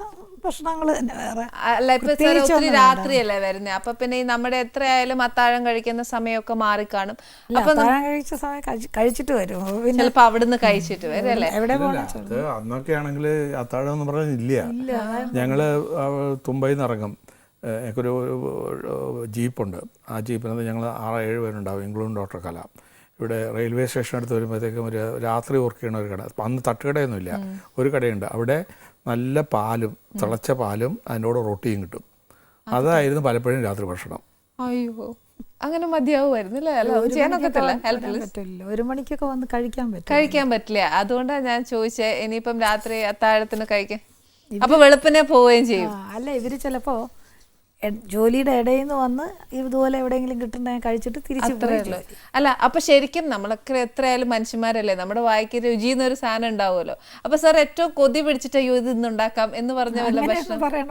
ഭക്ഷണങ്ങൾ തന്നെ, വേറെ അല്ല. ഇപ്പൊ സാർ ഒത്തിരി രാത്രിയല്ലേ വരുന്നേ, അപ്പൊ പിന്നെ ഈ നമ്മുടെ എത്രയായാലും അത്താഴം കഴിക്കുന്ന സമയമൊക്കെ മാറിക്കാണും. അപ്പൊ കഴിച്ച സമയം കഴിച്ചിട്ട് വരും, ചിലപ്പോ അവിടുന്ന് കഴിച്ചിട്ട് വരും അല്ലേ? അന്നൊക്കെ ആണെങ്കിൽ അത്താഴം എന്ന് പറഞ്ഞില്ല. ഞങ്ങള് തുമ്പയിൽ നിന്ന് ഇറങ്ങും. എനിക്കൊരു ജീപ്പുണ്ട്. ആ ജീപ്പിനകത്ത് ഞങ്ങൾ 6-7 പേരുണ്ടാവും, ഇൻക്ലൂഡിങ് ഡോക്ടർ കലാം. ഇവിടെ റെയിൽവേ സ്റ്റേഷൻ അടുത്ത് വരുമ്പോഴത്തേക്കും ഒരു രാത്രി വർക്ക് ചെയ്യണ ഒരു കട, അന്ന് തട്ടുകടയൊന്നുമില്ല, ഒരു കടയുണ്ട്. അവിടെ നല്ല പാലും തിളച്ച പാലും അതിൻ്റെ കൂടെ റൊട്ടിയും കിട്ടും. അതായിരുന്നു പലപ്പോഴും രാത്രി ഭക്ഷണം. അയ്യോ, അങ്ങനെ മതിയാവുമായിരുന്നില്ല? ചെയ്യാനൊക്കത്തില്ല, 1 മണിക്കൊക്കെ വന്ന് കഴിക്കാൻ പറ്റില്ല. അതുകൊണ്ടാണ് ഞാൻ ചോദിച്ചേ. ഇനിയിപ്പം രാത്രി അത്താഴത്തിന് കഴിക്കാൻ അപ്പൊ വെളുപ്പിനെ പോവുകയും ചെയ്യും. അല്ല, ഇവര് ചിലപ്പോ ജോലിയുടെ ഇടയിൽ നിന്ന് വന്ന് ഇതുപോലെ എവിടെയെങ്കിലും കിട്ടുന്ന കഴിച്ചിട്ട് തിരിച്ചു പോയുള്ളൂ. അല്ല, അപ്പൊ ശരിക്കും നമ്മളൊക്കെ എത്രയായാലും മനുഷ്യന്മാരല്ലേ, നമ്മുടെ വായിക്ക് രുചി എന്നൊരു സാധനം ഉണ്ടാവുമല്ലോ. അപ്പൊ സാർ ഏറ്റവും കൊതി പിടിച്ചിട്ട് അയ്യോ ഇത് ഇന്നുണ്ടാക്കാം എന്ന് പറഞ്ഞ വല്ല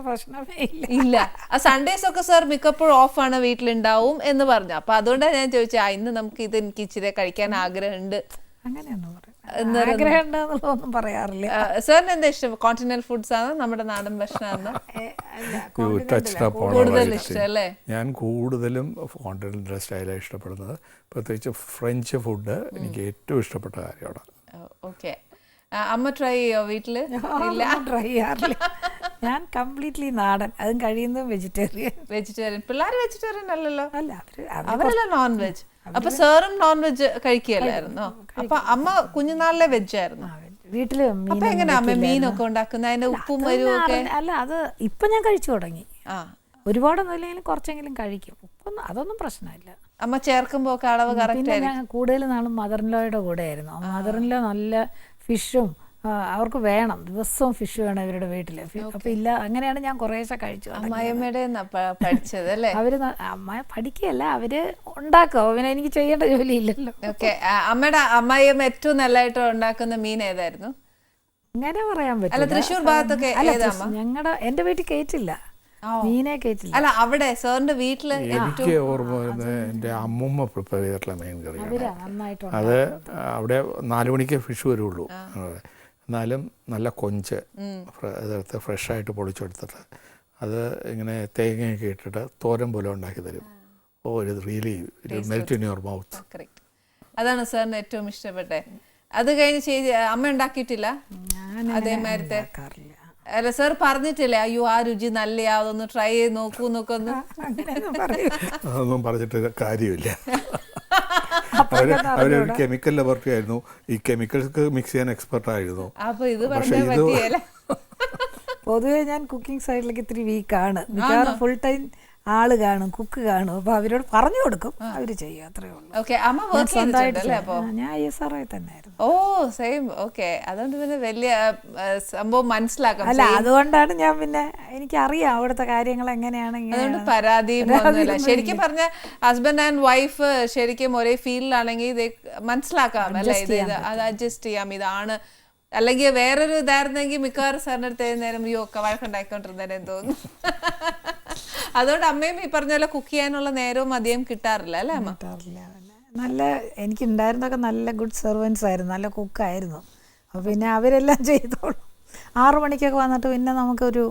പ്രശ്നമേ ഇല്ല? ആ സൺഡേസ് ഒക്കെ സാർ മിക്കപ്പോഴും ഓഫാണ്, വീട്ടിലുണ്ടാവും എന്ന് പറഞ്ഞു. അപ്പൊ അതുകൊണ്ടാണ് ഞാൻ ചോദിച്ചത്, ഇന്ന് നമുക്ക് ഇത് എനിക്ക് ഇച്ചിരി കഴിക്കാൻ ആഗ്രഹമുണ്ട് അങ്ങനെയൊന്നും ആഗ്രഹം പറയാറില്ല. സാറിന് എന്താ ഇഷ്ടം? കോണ്ടിനെന്റൽ ഫുഡ്സ് ആണ് നമ്മുടെ നാടൻ ഭക്ഷണമാണ് കൂടുതൽ ഇഷ്ടം അല്ലേ? ഞാൻ കൂടുതലും കോണ്ടിനെന്റൽ സ്റ്റൈലാണ് ഇഷ്ടപ്പെടുന്നത്. പ്രത്യേകിച്ച് ഫ്രഞ്ച് ഫുഡ് എനിക്ക് ഏറ്റവും ഇഷ്ടപ്പെട്ട കാര്യമാണ്. ഓക്കെ. അമ്മ ട്രൈ ചെയ്യോ വീട്ടില്? ട്രൈ ചെയ്യാറില്ല. ഞാൻ കംപ്ലീറ്റ്ലി നാടൻ, അതും കഴിയുന്നതും വെജിറ്റേറിയൻ. പിള്ളേർ വെജിറ്റേറിയൻ അല്ലല്ലോ? അല്ല, അവരല്ല നോൺ വെജ്. അപ്പൊ സാറും നോൺ വെജ് കഴിക്കുകയല്ലായിരുന്നോ? അപ്പൊ അമ്മ കുഞ്ഞുനാളിലെ വെജ് ആയിരുന്നു. വീട്ടില് അപ്പൊ എങ്ങനെയാ അമ്മ മീനൊക്കെ ഉണ്ടാക്കുന്നത്? അതിന്റെ ഉപ്പും മരുവൊക്കെ? അല്ല, അത് ഇപ്പൊ ഞാൻ കഴിച്ചു തുടങ്ങി. ആ, ഒരുപാടൊന്നും ഇല്ലെങ്കിലും കുറച്ചെങ്കിലും കഴിക്കും. ഉപ്പൊന്നും അതൊന്നും പ്രശ്നമില്ല. അമ്മ ചേർക്കുമ്പോ ഒക്കെ അളവ് കറക്റ്റ് പിന്നെ ആയിരിക്കും. ഞാൻ കൂടുതൽ നാളും മദറിൻലോയുടെ കൂടെ ആയിരുന്നു. മദറിൻലോ നല്ല ഫിഷും അവർക്ക് വേണം, ദിവസവും ഫിഷ് വേണം ഇവരുടെ വീട്ടില്. അപ്പൊ ഇല്ല, അങ്ങനെയാണ് ഞാൻ കുറേശ്ശെ കഴിച്ചു. അമ്മായിയമ്മയുടെ പഠിച്ചത് അല്ലേ? അവര് അമ്മ പഠിക്കുകയല്ല, അവര് ഉണ്ടാക്കുക. പിന്നെ എനിക്ക് ചെയ്യേണ്ട ജോലിയില്ലല്ലോ. ഓക്കെ. അമ്മയുടെ അമ്മായിയമ്മ ഏറ്റവും നല്ലതായിട്ട് ഉണ്ടാക്കുന്ന മീൻ ഏതായിരുന്നു? അങ്ങനെ പറയാൻ അല്ല, പറ്റില്ല. തൃശ്ശൂർ ഭാഗത്തൊക്കെ ഏതാ? എന്റെ വീട്ടിൽ കയറ്റില്ല, മീനെ കയറ്റില്ല. അല്ല, അവിടെ സാറിന്റെ വീട്ടില് എനിക്ക് ഓർമ്മ വരുന്നത് എൻ്റെ അമ്മൂമ്മ പ്രിപ്പയർ ചെയ്തിട്ടുള്ള മീൻ കറിയാണ്. അവര് നന്നായിട്ടുണ്ട്. അത് അവിടെ 4 മണിക്ക് ഫിഷ് വരുള്ളൂ. എന്നാലും നല്ല കൊഞ്ച് അതെടുത്ത് ഫ്രഷായിട്ട് പൊളിച്ചെടുത്തിട്ട് അത് ഇങ്ങനെ തേങ്ങയൊക്കെ ഇട്ടിട്ട് തോരൻ പോലെ ഉണ്ടാക്കി തരും. ഓ, ഇത് really melt in your mouth. Correct. അതാണ് സാറിന് ഏറ്റവും ഇഷ്ടപ്പെട്ടെ. അത് കഴിഞ്ഞ് അമ്മ ഉണ്ടാക്കിയിട്ടില്ല അതേമാരത്തെ? അല്ല, സാർ പറഞ്ഞിട്ടില്ലേ അയ്യോ ആ രുചി നല്ലയാ, അതൊന്ന് ട്രൈ ചെയ്ത് നോക്കൂ എന്നൊക്കെ ഒന്ന്? അതൊന്നും പറഞ്ഞിട്ട് കാര്യമില്ല. അവരൊരു കെമിക്കൽ ലബോറട്ടറി ആയിരുന്നു. ഈ കെമിക്കൽസ് മിക്സ് ചെയ്യാൻ എക്സ്പെർട്ട് ആയിരുന്നു. അപ്പൊ ഇത് പറഞ്ഞാൽ പറ്റിയല്ലേ? പൊതുവെ ഞാൻ കുക്കിംഗ് സൈഡിലേക്ക് ഇത്തിരി വീക്കാണ്. മിക്കവാറും ഫുൾ ടൈം ആള് കാണും, കുക്ക് കാണും. അപ്പൊ അവരോട് പറഞ്ഞു കൊടുക്കും, അവര് ചെയ്യും, അത്രേ ഉള്ളൂ. ഓക്കെ. അമ്മ വർക്ക് ചെയ്തിട്ടുണ്ടല്ലേ? അപ്പൊ ഞാൻ ISRO തന്നെയായിരുന്നു. ഓ, സെയിം. ഓക്കെ. അതുകൊണ്ട് പിന്നെ വലിയ സംഭവം മനസ്സിലാക്കാം. അല്ല, അതുകൊണ്ടാണ് ഞാൻ പിന്നെ എനിക്കറിയാം അവിടുത്തെ കാര്യങ്ങൾ എങ്ങനെയാണ്. അതുകൊണ്ട് പരാതിയും ഒന്നുമില്ല. ശരിക്കും പറഞ്ഞ ഹസ്ബൻഡ് ആൻഡ് വൈഫ് ശരിക്കും ഒരേ ഫീൽഡിലാണെങ്കിൽ മനസ്സിലാക്കാം അല്ലേ, ഇത് അത് അഡ്ജസ്റ്റ് ചെയ്യാം, ഇതാണ്. അല്ലെങ്കിൽ വേറൊരു ഇതായിരുന്നെങ്കിൽ മിക്കവാറും സാറിൻ്റെ അടുത്ത് നേരം ഒക്കെ വഴക്കുണ്ടായിക്കൊണ്ടിരുന്നേനെ തോന്നുന്നു. അതുകൊണ്ട് അമ്മയും ഈ പറഞ്ഞ പോലെ കുക്ക് ചെയ്യാനുള്ള നേരവും അധികം കിട്ടാറില്ല അല്ലേ അമ്മ? നല്ല എനിക്കുണ്ടായിരുന്നൊക്കെ നല്ല ഗുഡ് സെർവൻസ് ആയിരുന്നു, നല്ല കുക്കായിരുന്നു. അപ്പോൾ പിന്നെ അവരെല്ലാം ചെയ്തോളും. 6 മണിക്കൊക്കെ വന്നിട്ട് പിന്നെ നമുക്കൊരു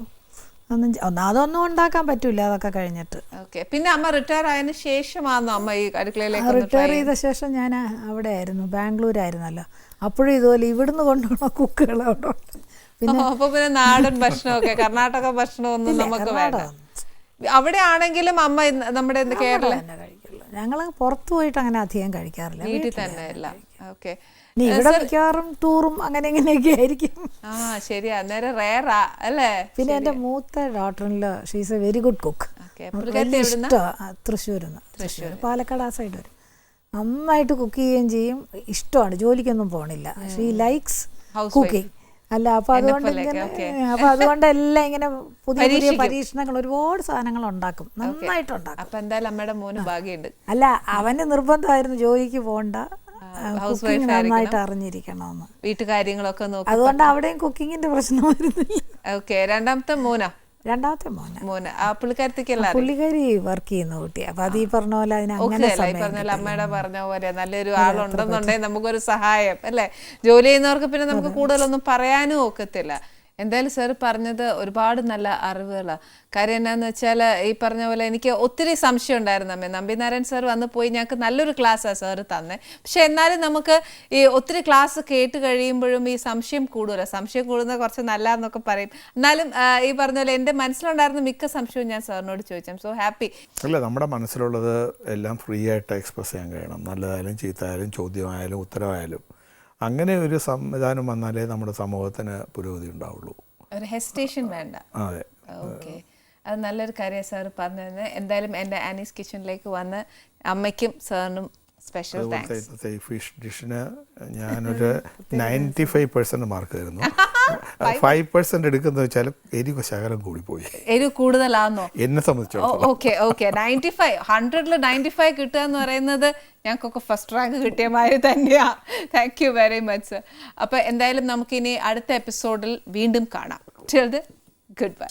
അതൊന്നും ഉണ്ടാക്കാൻ പറ്റൂല, അതൊക്കെ കഴിഞ്ഞിട്ട്. ഓക്കെ. പിന്നെ അമ്മ റിട്ടയർ ആയതിനു ശേഷമാണോ അമ്മ ഈ അടുക്കളയിലേക്ക്? റിട്ടയർ ചെയ്ത ശേഷം ഞാൻ അവിടെ ആയിരുന്നു, ബാംഗ്ലൂരായിരുന്നല്ലോ. അപ്പോഴും ഇതുപോലെ ഇവിടുന്ന് കൊണ്ടുപോകണ കുക്കുകൾ അവിടെ. പിന്നെ അപ്പൊ പിന്നെ നാടൻ ഭക്ഷണമൊക്കെ, കർണാടക ഭക്ഷണമൊന്നും നമുക്ക് വേണ്ട. അവിടെ ആണെങ്കിലും അമ്മ നമ്മുടെ കേരള കഴിക്കുള്ളൂ. ഞങ്ങൾ പുറത്തു പോയിട്ട് അങ്ങനെ അധികം കഴിക്കാറില്ല, വീട്ടിൽ തന്നെ അല്ല. ഓക്കെ. ഇവിടെ മിക്കവാറും ടൂറും അങ്ങനെ ഇങ്ങനെയൊക്കെ ആയിരിക്കും. ആ, ശരിയാ. നേരെ റയറാ അല്ലേ? പിന്നെ എന്റെ മൂത്ത ഡോട്ടറിലോ she's a very good cook. Thrissur Palakkad ആ സൈഡ് വരും. നന്നായിട്ട് കുക്ക് ചെയ്യുകയും ചെയ്യും, ഇഷ്ടമാണ്, ജോലിക്കൊന്നും പോണില്ല. She likes cooking. അല്ല, അപ്പൊ അതുകൊണ്ട് അതുകൊണ്ട് എല്ലാം ഇങ്ങനെ പുതിയ പുതിയ പരീക്ഷണങ്ങൾ, ഒരുപാട് സാധനങ്ങൾ ഉണ്ടാക്കും, നന്നായിട്ടുണ്ടാക്കും. അപ്പൊ എന്തായാലും അമ്മയുടെ മോന് ഭാഗ്യമുണ്ട്. അല്ല, അവന് നിർബന്ധമായിരുന്നു ജോലിക്ക് പോകണ്ട, കുക്കിംഗ് നന്നായിട്ട് അറിഞ്ഞിരിക്കണമെന്ന്. വീട്ടുകാര്യങ്ങളൊക്കെ നോക്കി. അതുകൊണ്ട് അവിടെയും കുക്കിങ്ങിന്റെ പ്രശ്നം വരുന്നില്ല. ഓക്കെ. രണ്ടാമത്തെ മോന്. പുള്ളിക്കാരി വർക്ക് ചെയ്യുന്ന കുട്ടി. അപ്പൊ അത് ഈ പറഞ്ഞ പോലെ അമ്മയുടെ പറഞ്ഞ പോലെ നല്ലൊരു ആളുണ്ടെന്നുണ്ടെങ്കിൽ നമുക്കൊരു സഹായം അല്ലേ? ജോലി ചെയ്യുന്നവർക്ക് പിന്നെ നമുക്ക് കൂടുതലൊന്നും പറയാനും ഒക്കത്തില്ല. എന്തായാലും സാർ പറഞ്ഞത് ഒരുപാട് നല്ല അറിവുകളാണ്. കാര്യം എന്നാന്ന് വെച്ചാൽ ഈ പറഞ്ഞ പോലെ എനിക്ക് ഒത്തിരി സംശയം ഉണ്ടായിരുന്നു അമ്മേ. നമ്പിനാരായൺ സാർ വന്ന് പോയി ഞങ്ങൾക്ക് നല്ലൊരു ക്ലാസ്സാണ് സാറ് തന്നെ. പക്ഷെ എന്നാലും നമുക്ക് ഈ ഒത്തിരി ക്ലാസ് കേട്ട് കഴിയുമ്പോഴും ഈ സംശയം കൂടുതല. സംശയം കൂടുന്നത് കുറച്ച് നല്ലതെന്നൊക്കെ പറയും. എന്നാലും ഈ പറഞ്ഞ പോലെ എൻ്റെ മനസ്സിലുണ്ടായിരുന്ന മിക്ക സംശയവും ഞാൻ സാറിനോട് ചോദിച്ചു. So happy. അല്ല, നമ്മുടെ മനസ്സിലുള്ളത് എല്ലാം ഫ്രീ ആയിട്ട് എക്സ്പ്രസ് ചെയ്യാൻ കഴിയണം. നല്ലതായാലും ചീത്തയായാലും ചോദ്യമായാലും ഉത്തരവായാലും. അങ്ങനെ ഒരു സംവിധാനം വന്നാലേ നമ്മുടെ സമൂഹത്തിന് പുരോഗതി ഉണ്ടാവുള്ളൂ. ഒരു ഹെസിറ്റേഷൻ വേണ്ട. അതെ. ഓക്കെ. അത് നല്ലൊരു കാര്യം സാർ പറഞ്ഞത്. എന്തായാലും എൻ്റെ ആനീസ് കിച്ചണിലേക്ക് വന്ന് അമ്മയ്ക്കും സാറിനും സ്പെഷ്യൽ താങ്ക്സ്. ഈ ഫിഷ് ഡിഷിന് ഞാനൊരു 95% മാർക്ക് തരുന്നു. 5% എടുക്കുന്ന വെച്ചാലും എരിവ് ശകലം കൂടിപ്പോയി. എരിവ് കൂടുതലാണോ എന്നെ സംബന്ധിച്ചോളം? ഓക്കെ. 100ൽ 95 കിട്ടുക എന്ന് പറയുന്നത് ഞങ്ങൾക്കൊക്കെ ഫസ്റ്റ് റാങ്ക് കിട്ടിയ മാതിരി തന്നെയാ. Thank you very much sir. അപ്പോൾ എന്തായാലും നമുക്കിനി അടുത്ത എപ്പിസോഡിൽ വീണ്ടും കാണാം. Good bye.